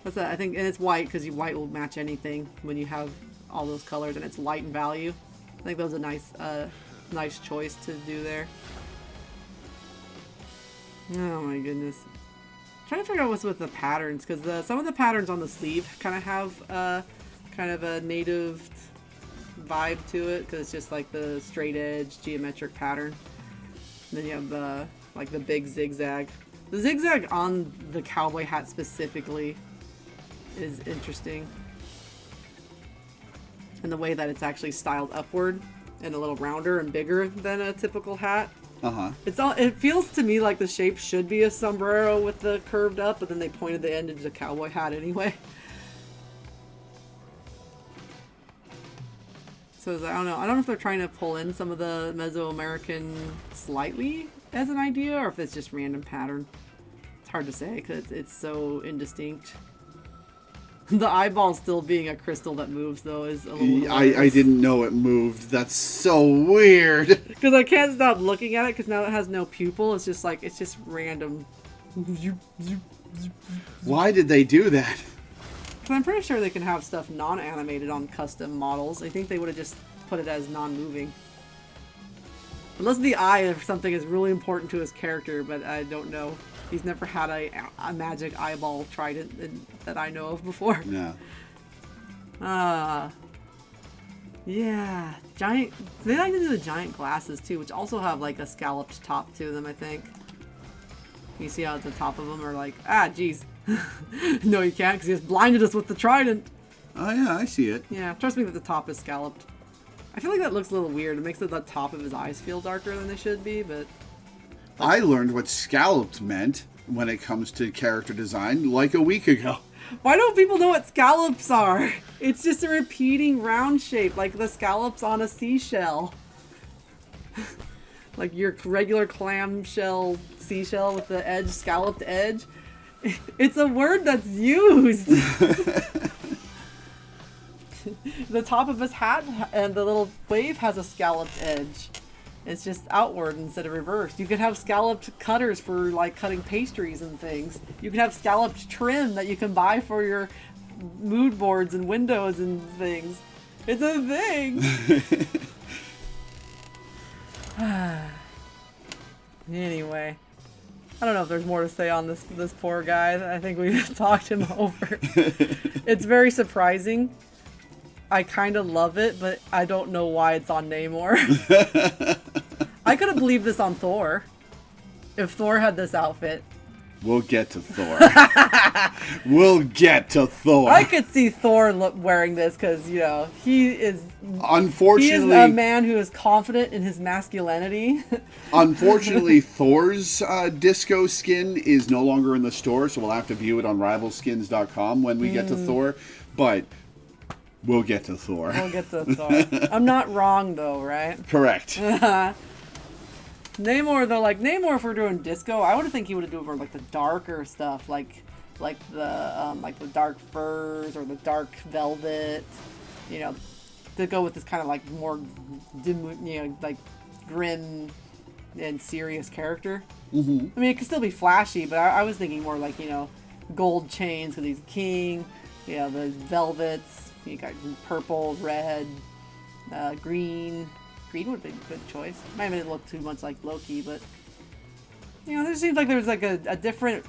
That's I think, and it's white because white will match anything when you have all those colors, and it's light in value. I think that was a nice choice to do there. Oh my goodness. I'm trying to figure out what's with the patterns, because some of the patterns on the sleeve kind of have kind of a native vibe to it, because it's just like the straight edge geometric pattern. And then you have the like the big zigzag. The zigzag on the cowboy hat specifically is interesting. And the way that it's actually styled upward and a little rounder and bigger than a typical hat. Uh-huh. It feels to me like the shape should be a sombrero with the curved up, but then they pointed the end into a cowboy hat anyway. So I don't know. I don't know if they're trying to pull in some of the Mesoamerican slightly as an idea, or if it's just random pattern. It's hard to say because it's so indistinct. The eyeball still being a crystal that moves, though, is a little I didn't know it moved. That's so weird. Because I can't stop looking at it, because now it has no pupil. It's just like, it's just random. Why did they do that? Because I'm pretty sure they can have stuff non-animated on custom models. I think they would have just put it as non-moving. Unless the eye or something is really important to his character, but I don't know. He's never had a magic eyeball trident that I know of before. No. Yeah. Giant. They like to do the giant glasses too, which also have like a scalloped top to them, I think. You see how at the top of them are like, geez. No, you can't, because he has blinded us with the trident. Oh, yeah, I see it. Yeah, trust me that the top is scalloped. I feel like that looks a little weird. It makes the top of his eyes feel darker than they should be, but... I learned what scalloped meant when it comes to character design like a week ago. Why don't people know what scallops are? It's just a repeating round shape, like the scallops on a seashell. Like your regular clamshell seashell with the edge, scalloped edge. It's a word that's used. The top of his hat and the little wave has a scalloped edge. It's just outward instead of reversed. You could have scalloped cutters for like cutting pastries and things. You could have scalloped trim that you can buy for your mood boards and windows and things. It's a thing. Anyway, I don't know if there's more to say on this poor guy. I think we've talked him over. It's very surprising. I kind of love it, but I don't know why it's on Namor. I could have believed this on Thor. If Thor had this outfit. We'll get to Thor. We'll get to Thor. I could see Thor wearing this because, you know, he is unfortunately a man who is confident in his masculinity. Unfortunately, Thor's disco skin is no longer in the store, so we'll have to view it on rivalskins.com when we get to Thor. But we'll get to Thor. We'll get to Thor. I'm not wrong, though, right? Correct. Namor, though, like, Namor, if we're doing disco, I would think he would have done more like the darker stuff, like the dark furs or the dark velvet, you know, to go with this kind of like more dim, you know, like grim and serious character. Mm-hmm. I mean, it could still be flashy, but I was thinking more like, you know, gold chains because he's king, you know, the velvets, you got purple, red, green. Green would be a good choice. Might have looked too much like Loki, but you know, there seems like there's like a different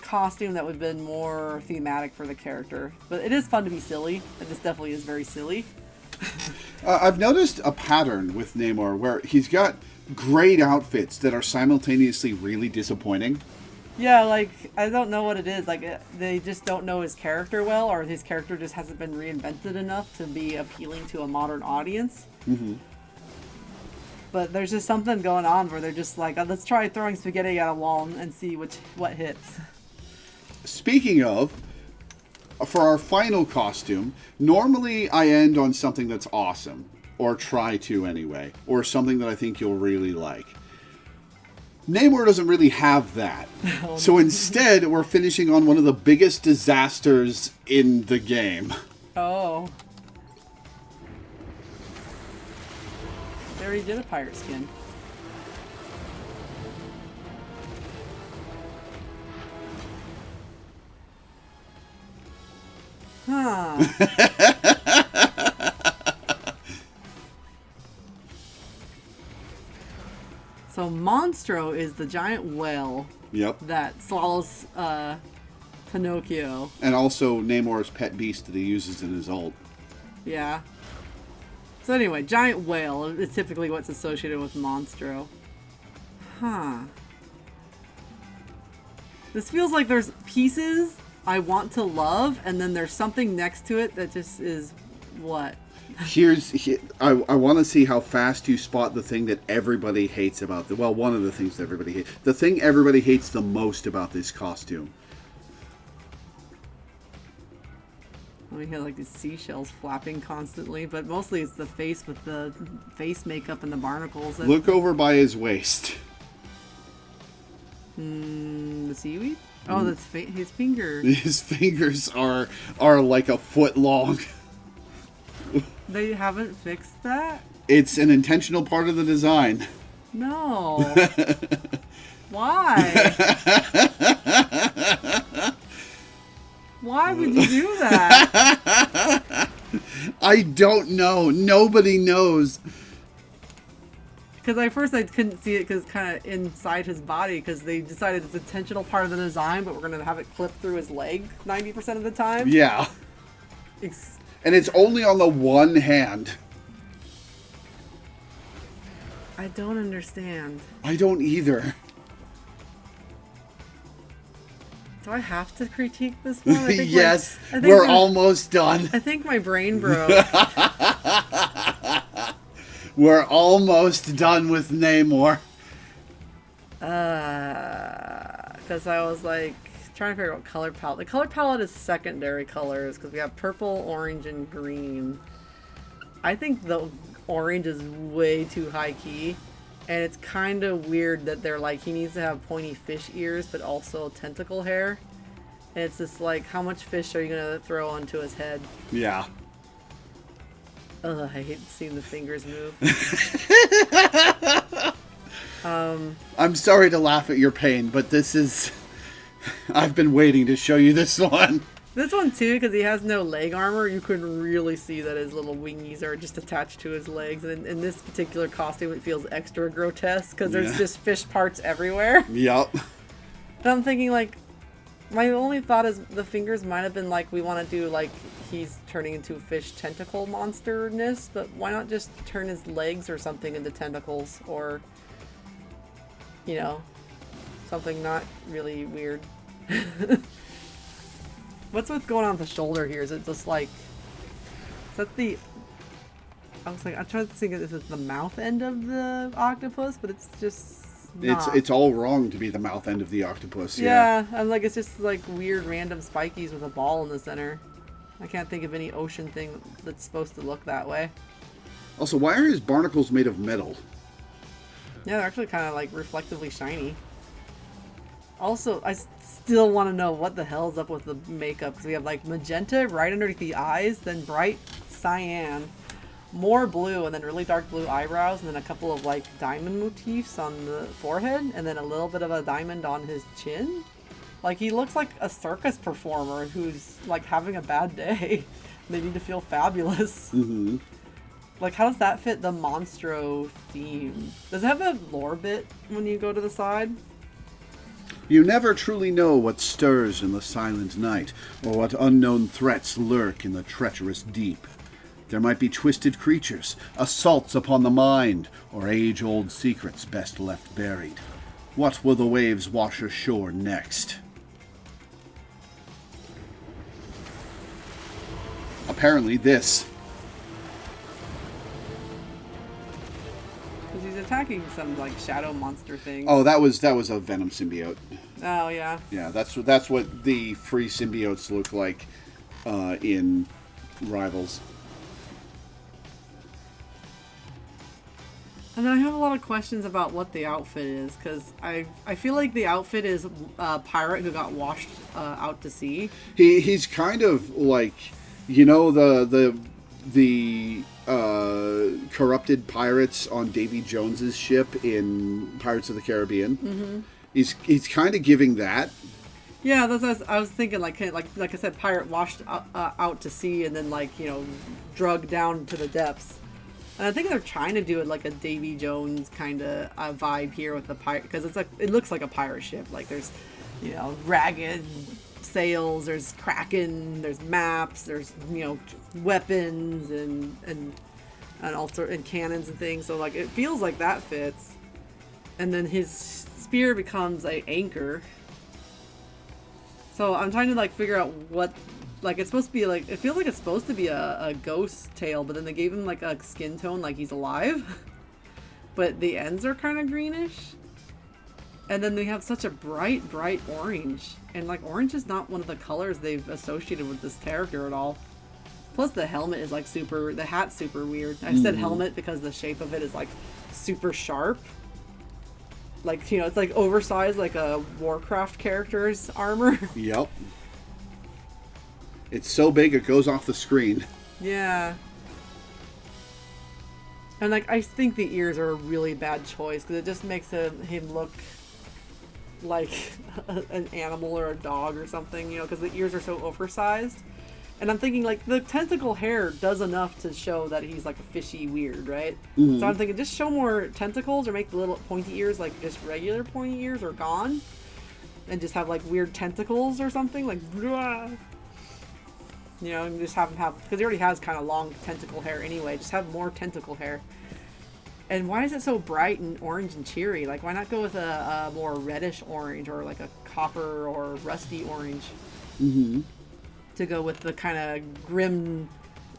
costume that would have been more thematic for the character. But it is fun to be silly, and this definitely is very silly. I've noticed a pattern with Namor where he's got great outfits that are simultaneously really disappointing. Yeah, like, I don't know what it is. Like, they just don't know his character well, or his character just hasn't been reinvented enough to be appealing to a modern audience. Mm-hmm. But there's just something going on where they're just like, let's try throwing spaghetti at a wall and see what hits. Speaking of, for our final costume, normally I end on something that's awesome, or try to anyway, or something that I think you'll really like. Namor doesn't really have that. So instead, we're finishing on one of the biggest disasters in the game. Oh. They already did a pirate skin. Huh. So Monstro is the giant whale Yep. that swallows Pinocchio. And also Namor's pet beast that he uses in his ult. Yeah. So anyway, giant whale is typically what's associated with Monstro. Huh. This feels like there's pieces I want to love, and then there's something next to it that just is what? I want to see how fast you spot the thing that everybody hates about the. Well, one of the things that everybody hates. The thing everybody hates the most about this costume. We have like these seashells flapping constantly, but mostly it's the face with the face makeup and the barnacles. Look over by his waist. The seaweed? Oh, that's his fingers. His fingers are like a foot long. They haven't fixed that? It's an intentional part of the design. No. Why? Why would you do that? I don't know. Nobody knows. Because at first I couldn't see it because kind of inside his body, because they decided it's an intentional part of the design, but we're going to have it clip through his leg 90% of the time. Yeah. And it's only on the one hand. I don't understand. I don't either. Do I have to critique this one? I think yes, we're almost done. I think my brain broke. We're almost done with Namor. Because I was like trying to figure out what color palette. The color palette is secondary colors because we have purple, orange, and green. I think the orange is way too high key. And it's kind of weird that they're like, he needs to have pointy fish ears, but also tentacle hair. And it's just like, how much fish are you going to throw onto his head? Yeah. Ugh, I hate seeing the fingers move. I'm sorry to laugh at your pain, but this is... I've been waiting to show you this one. This one too, because he has no leg armor, you can really see that his little wingies are just attached to his legs. And in this particular costume, it feels extra grotesque because there's just fish parts everywhere. Yep. And I'm thinking, like, my only thought is the fingers might have been like, we want to do like he's turning into a fish tentacle monsterness, but why not just turn his legs or something into tentacles, or, you know, something not really weird. What's going on with the shoulder here? Is it just like, is that the, I was like, I'm trying to think if this is the mouth end of the octopus, but it's just not. It's all wrong to be the mouth end of the octopus. Yeah, I'm like, it's just like weird random spikies with a ball in the center. I can't think of any ocean thing that's supposed to look that way. Also, why are his barnacles made of metal? Yeah, they're actually kind of like reflectively shiny. Also, I still want to know what the hell's up with the makeup, because we have like magenta right underneath the eyes, then bright cyan, more blue, and then really dark blue eyebrows, and then a couple of like diamond motifs on the forehead, and then a little bit of a diamond on his chin. Like, he looks like a circus performer who's like having a bad day. They need to feel fabulous. Mm-hmm. Like, how does that fit the Monstro theme? Does it have a lore bit when you go to the side? You never truly know what stirs in the silent night, or what unknown threats lurk in the treacherous deep. There might be twisted creatures, assaults upon the mind, or age-old secrets best left buried. What will the waves wash ashore next? Apparently this. Because he's attacking some like shadow monster thing. Oh, that was a Venom symbiote. Oh yeah. Yeah, that's what the free symbiotes look like in Rivals. And then I have a lot of questions about what the outfit is, because I feel like the outfit is a pirate who got washed out to sea. He's kind of like, you know, the corrupted pirates on Davy Jones's ship in Pirates of the Caribbean. Mm-hmm. He's kind of giving that. Yeah, that's what I was thinking. Like I said, pirate washed out to sea and then drugged down to the depths. And I think they're trying to do it like a Davy Jones kind of vibe here with the pirate, because it looks like a pirate ship. Like there's, ragged sails, there's kraken, there's maps, there's weapons and also and cannons and things. So like it feels like that fits. And then his spear becomes an anchor. So I'm trying to figure out what. It's supposed to be it feels like it's supposed to be a ghost tail, but then they gave him a skin tone like he's alive. But the ends are kind of greenish. And then they have such a bright orange. And orange is not one of the colors they've associated with this character at all. Plus the helmet is the hat's super weird. I said helmet because the shape of it is super sharp. It's oversized like a Warcraft character's armor. Yep. It's so big it goes off the screen. Yeah. And I think the ears are a really bad choice because it just makes him look like an animal or a dog or something, because the ears are so oversized. And I'm thinking the tentacle hair does enough to show that he's a fishy weird, right? Mm-hmm. So I'm thinking just show more tentacles or make the little pointy ears just regular pointy ears or gone. And just have weird tentacles or something and just have him because he already has kind of long tentacle hair anyway. Just have more tentacle hair. And why is it so bright and orange and cheery? Why not go with a more reddish orange or a copper or rusty orange? Mm-hmm. To go with the kind of grim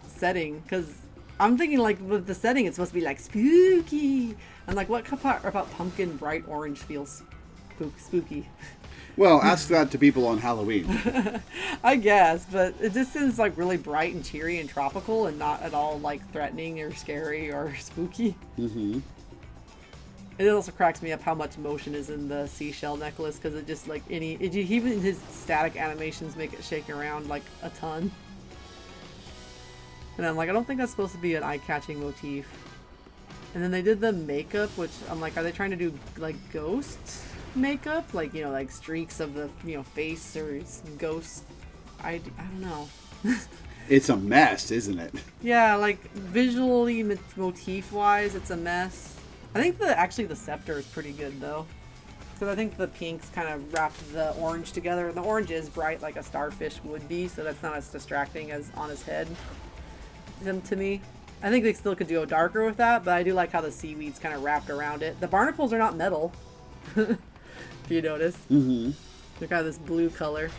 setting. Because I'm thinking with the setting, it's supposed to be spooky. And what about pumpkin bright orange feels spooky? Well, ask that to people on Halloween. I guess, but it just seems really bright and cheery and tropical and not at all threatening or scary or spooky. Mm-hmm. It also cracks me up how much motion is in the seashell necklace, because it just even his static animations make it shake around a ton. And I'm I don't think that's supposed to be an eye-catching motif. And then they did the makeup, which I'm are they trying to do ghost makeup, streaks of the face or ghost? I don't know. It's a mess, isn't it? Yeah, visually motif wise it's a mess. I think the scepter is pretty good though, because I think the pinks kind of wrap the orange together, and the orange is bright like a starfish would be, so that's not as distracting as on his head to me. I think they still could go darker with that, but I do like how the seaweed's kind of wrapped around it. The barnacles are not metal. If you notice. Mm-hmm. They're kind of this blue color.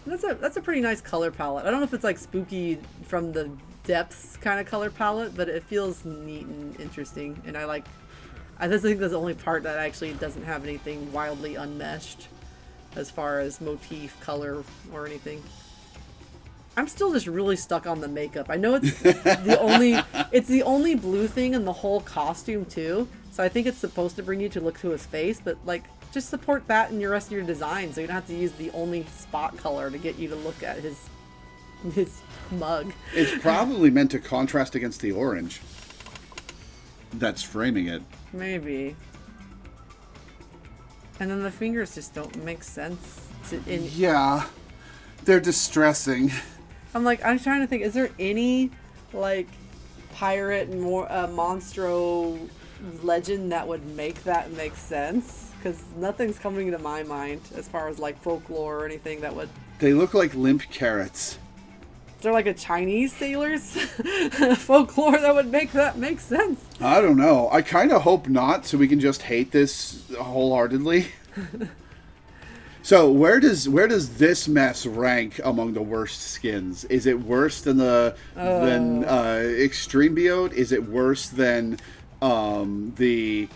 That's a pretty nice color palette. I don't know if it's spooky from the depths kind of color palette, but it feels neat and interesting. And I just think that's the only part that actually doesn't have anything wildly unmeshed as far as motif, color, or anything. I'm still just really stuck on the makeup. I know it's the only blue thing in the whole costume too. So I think it's supposed to bring you to look to his face, but just support that in your rest of your design, so you don't have to use the only spot color to get you to look at his mug. It's probably meant to contrast against the orange that's framing it. Maybe. And then the fingers just don't make sense. Yeah, they're distressing. I'm trying to think, is there any pirate monstro legend that would make that make sense? Because nothing's coming to my mind as far as folklore or anything that would. They look like limp carrots. Is there a Chinese sailor's folklore that would make that make sense? I don't know. I kind of hope not, so we can just hate this wholeheartedly. So where does this mess rank among the worst skins? Is it worse than Extreme Beode? Is it worse than the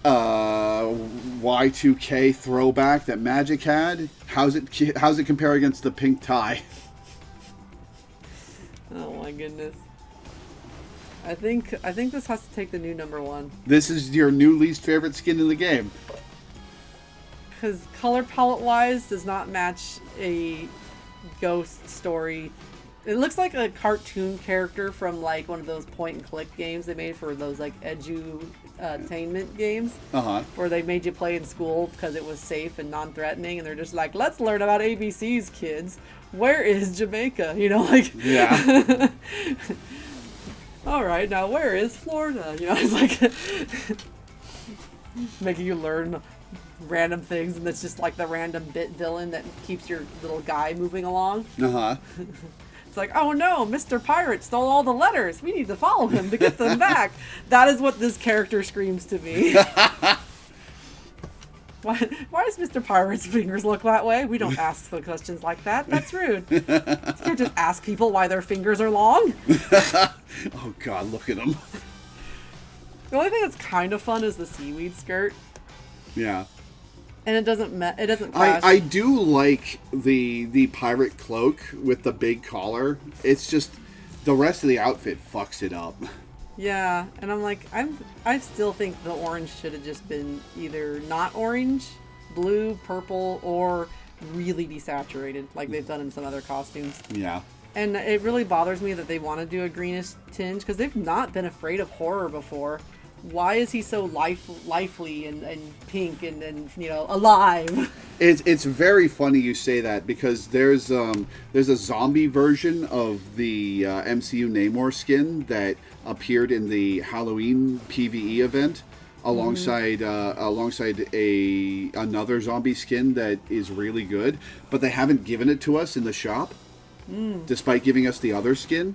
Y2K throwback that Magic had? How's it compare against the pink tie? Oh my goodness. I think this has to take the new number one. This is your new least favorite skin in the game. Because color palette wise does not match a ghost story. It looks like a cartoon character from like one of those point and click games they made for those like edutainment games. Where they made you play in school because it was safe and non-threatening, and they're just like, let's learn about ABCs, kids. Where is Jamaica? You know, like Yeah. all right, now where is Florida? You know, it's like making you learn random things, and it's just like the random bit villain that keeps your little guy moving along. It's like, oh no, Mr. Pirate stole all the letters. We need to follow him to get them back. That is what this character screams to me. Why does Mr. Pirate's fingers look that way? We don't ask the questions like that. That's rude. You can't just ask people why their fingers are long. Oh God, look at him. The only thing that's kind of fun is the seaweed skirt. Yeah. And it doesn't clash. I do like the pirate cloak with the big collar. It's just the rest of the outfit fucks it up. Yeah, and I'm like, I still think the orange should have just been either not orange, blue, purple, or really desaturated, like they've done in some other costumes. Yeah. And it really bothers me that they want to do a greenish tinge, because they've not been afraid of horror before. Why is he so lively and pink and you know, alive? It's very funny you say that, because there's a zombie version of the MCU Namor skin that appeared in the Halloween PvE event alongside another zombie skin that is really good, but they haven't given it to us in the shop, despite giving us the other skin.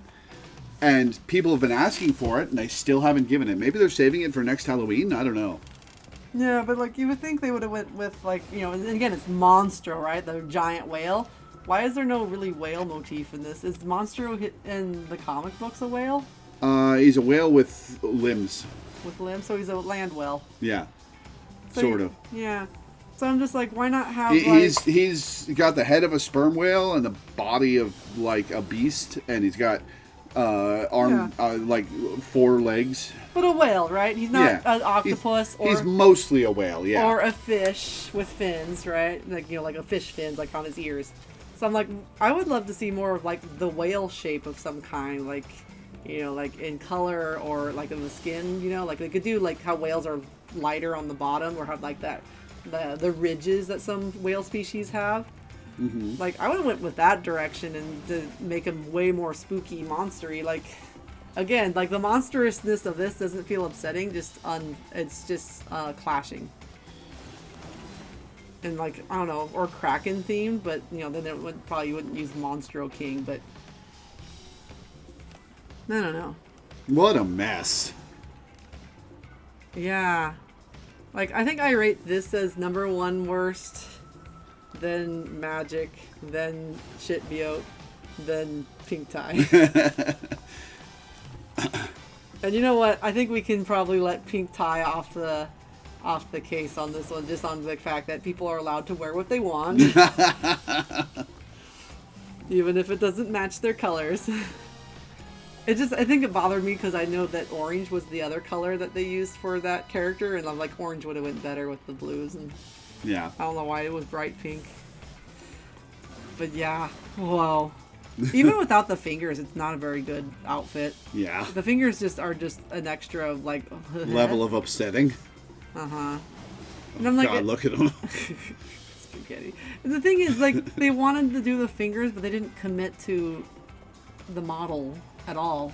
And people have been asking for it, and they still haven't given it. Maybe they're saving it for next Halloween? I don't know. Yeah, but like you would think they would have went with like, you know, and again, it's Monstro, right? The giant whale. Why is there no really whale motif in this? Is Monstro in the comic books a whale? He's a whale with limbs. With limbs, so he's a land whale. Yeah, So sort of. Yeah. So I'm just like, why not have He's got the head of a sperm whale and the body of like a beast, and he's got like 4 legs. But a whale, right? He's not an octopus he's mostly a whale, yeah. Or a fish with fins, right? Like, you know, like a fish fins, like on his ears. So I'm like, I would love to see more of like the whale shape of some kind, like, you know, like in color or like in the skin, you know, like they could do like how whales are lighter on the bottom, or have like that the ridges that some whale species have. Mm-hmm. Like, I would have went with that direction and to make him way more spooky, monstery. Like, again, like the monstrousness of this doesn't feel upsetting. It's just clashing. And like, I don't know, or Kraken themed, but you know, then it probably wouldn't use Monstro King. But I don't know. What a mess. Yeah, like I think I rate this as number 1 worst. Then Magic, then Shitbiote, then Pink Tie. And you know what? I think we can probably let Pink Tie off the case on this one, just on the fact that people are allowed to wear what they want. Even if it doesn't match their colors. I think it bothered me because I know that orange was the other color that they used for that character, and I'm like, orange would have went better with the blues, and yeah. I don't know why it was bright pink. But yeah, whoa. Even without the fingers, it's not a very good outfit. Yeah. The fingers are just an extra, like... level of upsetting. Uh-huh. And I'm like... God, look at them. Spaghetti. And the thing is, like, they wanted to do the fingers, but they didn't commit to the model at all.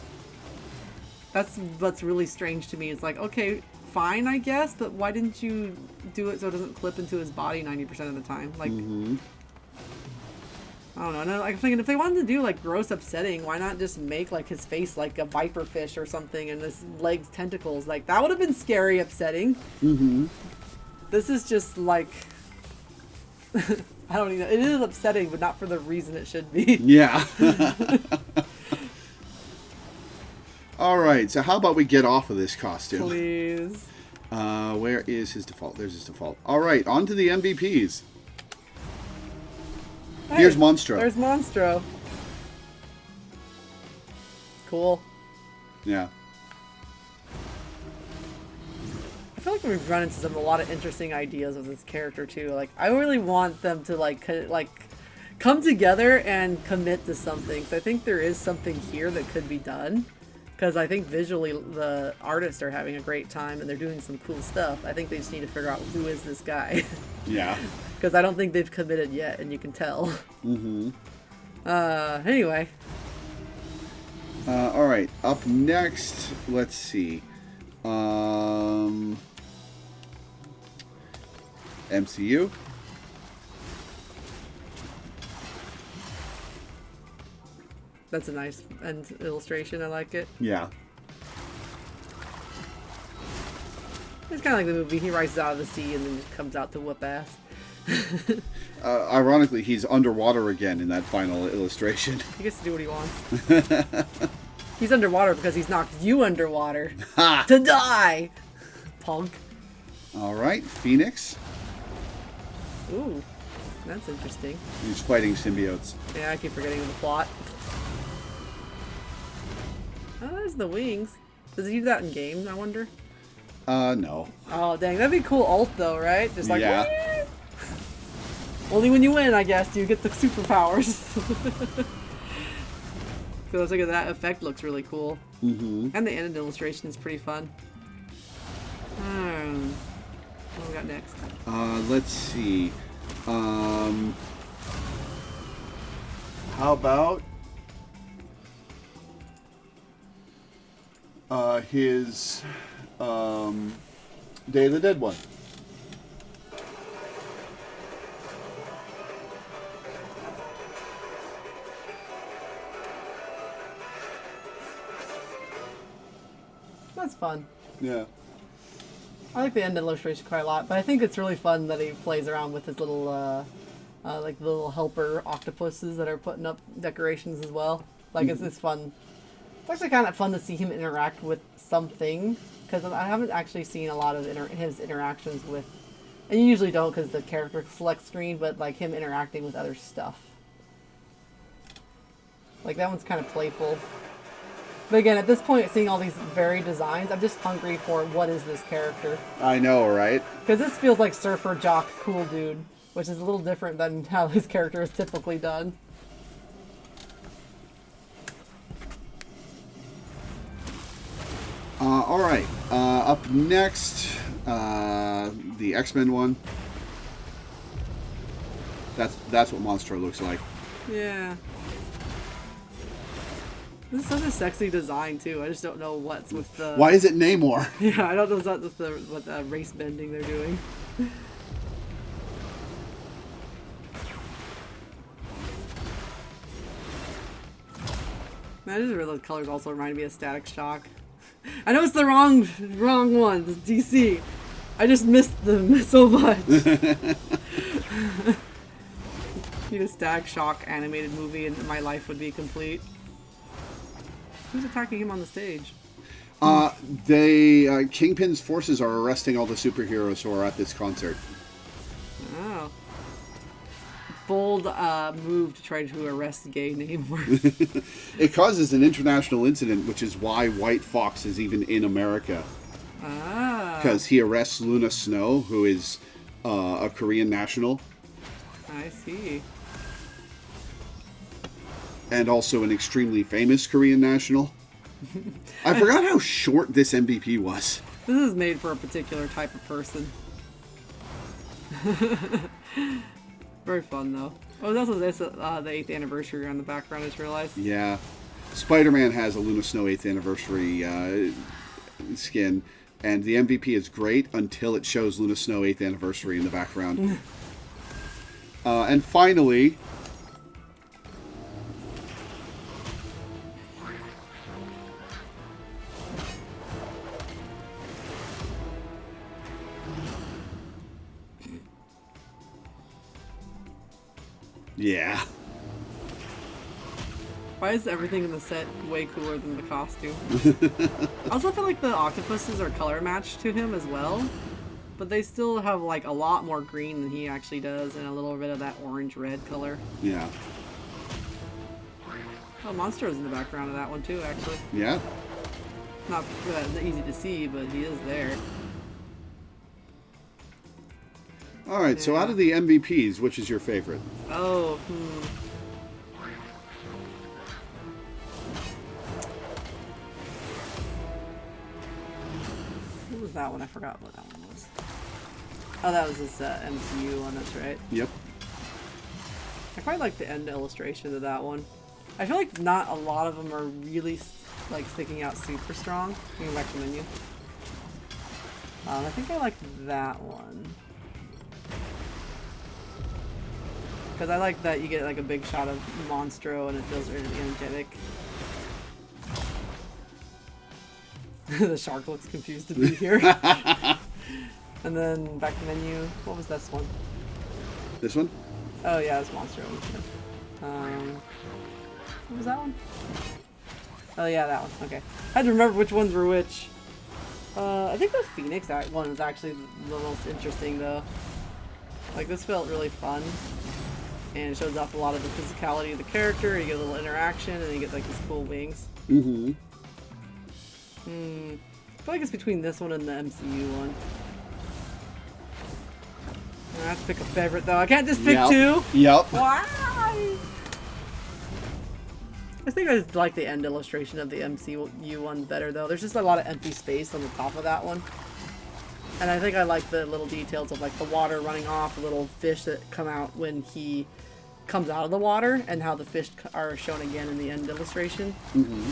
That's what's really strange to me. It's like, okay, fine, I guess, but why didn't you do it so it doesn't clip into his body 90% of the time? Like, I don't know. And I'm thinking, if they wanted to do like gross upsetting, why not just make like his face like a viper fish or something, and his legs tentacles? Like, that would have been scary upsetting. This is just like, I don't even know. It is upsetting, but not for the reason it should be. Yeah. All right, so how about we get off of this costume? Please. Where is his default? There's his default. All right, on to the MVPs. Hey, here's Monstro. There's Monstro. Cool. Yeah. feel like we've run into a lot of interesting ideas with this character too. Like, I really want them to like come together and commit to something. So I think there is something here that could be done. Because I think visually the artists are having a great time and they're doing some cool stuff. I think they just need to figure out who is this guy. Yeah. Because I don't think they've committed yet, and you can tell. Mm-hmm. Anyway. All right. Up next, let's see. MCU. That's a nice end illustration. I like it. Yeah. It's kind of like the movie. He rises out of the sea and then just comes out to whoop ass. Ironically, he's underwater again in that final illustration. He gets to do what he wants. He's underwater because he's knocked you underwater to die, punk. All right, Phoenix. Ooh, that's interesting. He's fighting symbiotes. Yeah, I keep forgetting the plot. Oh, there's the wings. Does he do that in game, I wonder? No. Oh, dang. That'd be cool ult, though, right? Just like, Yeah. Wee! Only when you win, I guess, do you get the superpowers. So let's look at that. Effect looks really cool. Mm-hmm. And the end illustration is pretty fun. What do we got next? Let's see. How about his Day of the Dead one? That's fun. Yeah. I like the end illustration quite a lot, but I think it's really fun that he plays around with his little, like little helper octopuses that are putting up decorations as well. Like, it's fun. It's actually kind of fun to see him interact with something, because I haven't actually seen a lot of his interactions with, and you usually don't because the character select screen, but like him interacting with other stuff. Like, that one's kind of playful. But again, at this point, seeing all these varied designs, I'm just hungry for what is this character. I know, right? Because this feels like surfer, jock, cool dude, which is a little different than how his character is typically done. All right. Up next, the X-Men one. That's what Monstro looks like. Yeah. This is such a sexy design too. I just don't know what's with the. Why is it Namor? Yeah, I don't know what's with what the race bending they're doing. Man, these the colors also remind me of Static Shock. I know it's the wrong one. It's DC. I just missed them so much. Need a Static Shock animated movie and my life would be complete. Who's attacking him on the stage? Kingpin's forces are arresting all the superheroes who are at this concert. Oh. Bold move to try to arrest gay Namor. It causes an international incident, which is why White Fox is even in America. Ah. Because he arrests Luna Snow, who is a Korean national. I see. And also an extremely famous Korean national. I forgot how short this MVP was. This is made for a particular type of person. Very fun, though. Oh, there's also this, the 8th anniversary on the background, I just realized. Yeah. Spider-Man has a Luna Snow 8th anniversary skin, and the MVP is great until it shows Luna Snow 8th anniversary in the background. And finally... Yeah. Why is everything in the set way cooler than the costume? I also feel like the octopuses are color matched to him as well, but they still have like a lot more green than he actually does and a little bit of that orange-red color. Yeah. Oh, Monstro's in the background of that one too, actually. Yeah. Not easy to see, but he is there. All right, so Yeah. out of the MVPs, which is your favorite? Oh, What was that one? I forgot what that one was. Oh, that was this MCU one, that's right. Yep. I quite like the end illustration of that one. I feel like not a lot of them are really like sticking out super strong. Let me go back to the menu. I think I like that one. Because I like that you get like a big shot of Monstro and it feels really energetic. The shark looks confused to be here. And then back to menu. What was this one? This one? Oh yeah, it's Monstro. What was that one? Oh yeah, that one. Okay. I had to remember which ones were which. I think the Phoenix one was actually the most interesting though. Like this felt really fun. And it shows off a lot of the physicality of the character. You get a little interaction and you get like these cool wings. Mm-hmm. I feel like it's between this one and the MCU one. I have to pick a favorite though. I can't just pick two. Yep. Why? I think I just like the end illustration of the MCU one better though. There's just a lot of empty space on the top of that one. And I think I like the little details of like the water running off, the little fish that come out when he comes out of the water, and how the fish are shown again in the end illustration. Mm-hmm.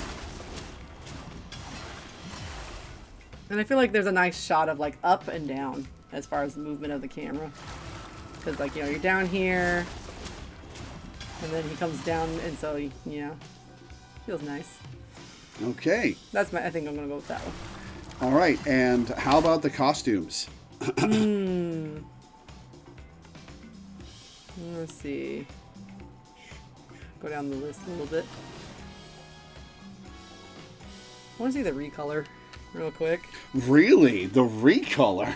And I feel like there's a nice shot of like up and down as far as the movement of the camera. Because like, you know, you're down here, and then he comes down, and so, you know, feels nice. Okay. I think I'm going to go with that one. All right, and how about the costumes? Let's see. Go down the list a little bit. I want to see the recolor real quick. Really? The recolor?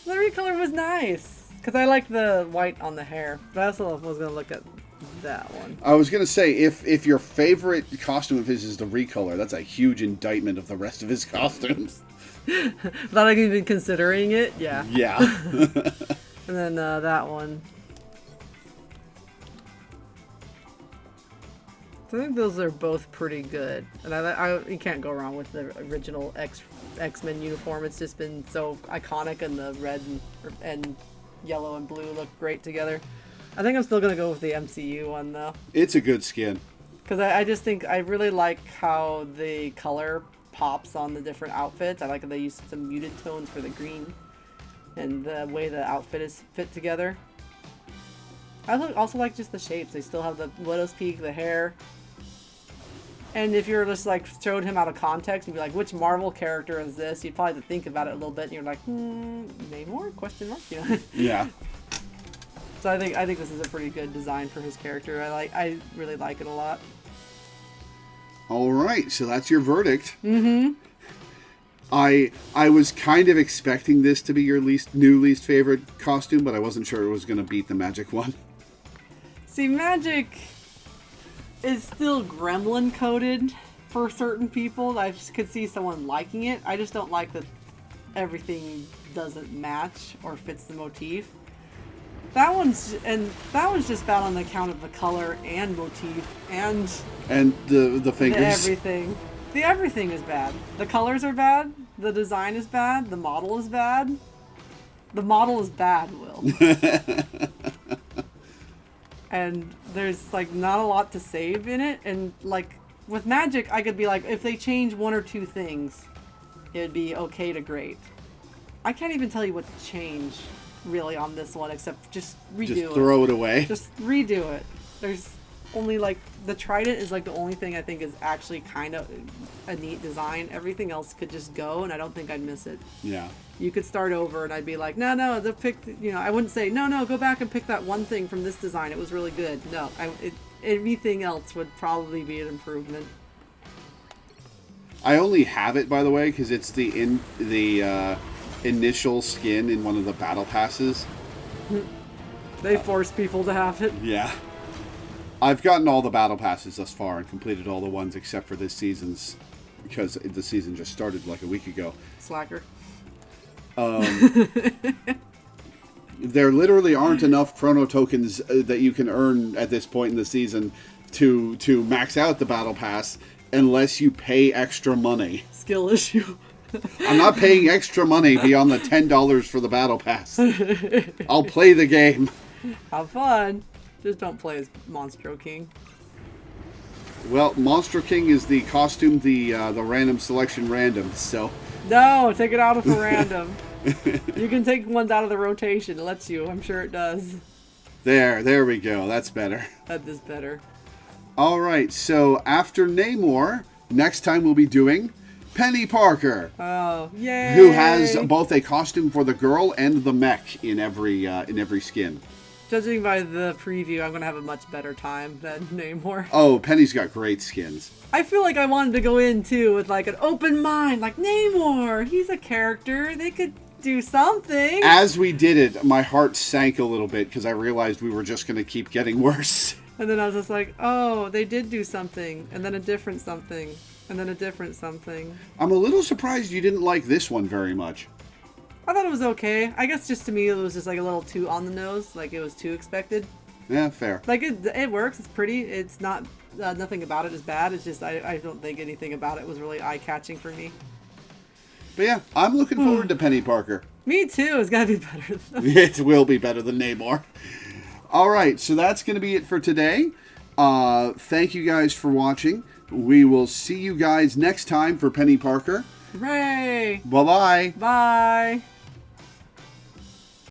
The recolor was nice. Because I like the white on the hair. But I also was going to look at that one. I was going to say, if your favorite costume of his is the recolor, that's a huge indictment of the rest of his costumes. Without like even considering it, yeah. Yeah. And then that one. So I think those are both pretty good, and you can't go wrong with the original X-Men uniform. It's just been so iconic, and the red and yellow and blue look great together. I think I'm still gonna go with the MCU one though. It's a good skin. Because I just think I really like how the color pops on the different outfits. I like that they use some muted tones for the green, and the way the outfit is fit together. I also like just the shapes. They still have the widow's peak, the hair. And if you're just like showed him out of context, you'd be like, which Marvel character is this? You'd probably have to think about it a little bit, and you're like, Namor? Question mark? You know? Yeah. So I think this is a pretty good design for his character. I really like it a lot. All right, so that's your verdict. Mm-hmm. I was kind of expecting this to be your least favorite costume, but I wasn't sure it was going to beat the Magic one. See, Magic is still gremlin coded for certain people. I just could see someone liking it. I just don't like that everything doesn't match or fits the motif. That one's just bad on the account of the color and motif and the fingers. Everything. The everything is bad. The colors are bad. The design is bad. The model is bad. The model is bad, Will. And there's like not a lot to save in it. And like with Magic, I could be like, if they change one or two things, it'd be okay to great. I can't even tell you what to change really on this one, except just redo it. Just throw it away. Just redo it. There's only like the trident is like the only thing I think is actually kind of a neat design. Everything else could just go, and I don't think I'd miss it. Yeah. You could start over, and I'd be like, no, I wouldn't say no, go back and pick that one thing from this design. It was really good. No, everything else would probably be an improvement. I only have it, by the way, because it's the initial skin in one of the battle passes. They force people to have it. Yeah. I've gotten all the battle passes thus far and completed all the ones except for this season's, because the season just started like a week ago. Slacker. There literally aren't enough chrono tokens that you can earn at this point in the season to max out the battle pass unless you pay extra money. Skill issue. I'm not paying extra money beyond the $10 for the battle pass. I'll play the game. Have fun. Just don't play as Monstro King. Well, Monster King is the costume, the random selection random, so... No, take it out of a random. You can take ones out of the rotation. It lets you. I'm sure it does. There we go. That's better. That is better. All right, so after Namor, next time we'll be doing Penny Parker. Oh, yay! Who has both a costume for the girl and the mech in every skin. Judging by the preview, I'm going to have a much better time than Namor. Oh, Penny's got great skins. I feel like I wanted to go in, too, with, like, an open mind. Like, Namor, he's a character. They could do something. As we did it, my heart sank a little bit because I realized we were just going to keep getting worse. And then I was just like, oh, they did do something. And then a different something. And then a different something. I'm a little surprised you didn't like this one very much. I thought it was okay. I guess just to me, it was just like a little too on the nose. Like, it was too expected. Yeah, fair. Like, it works. It's pretty. It's not, nothing about it is bad. It's just, I don't think anything about it was really eye-catching for me. But yeah, I'm looking forward to Penny Parker. Me too. It's got to be better than It will be better than Namor. All right, so that's going to be it for today. Thank you guys for watching. We will see you guys next time for Penny Parker. Hooray! Bye-bye. Bye!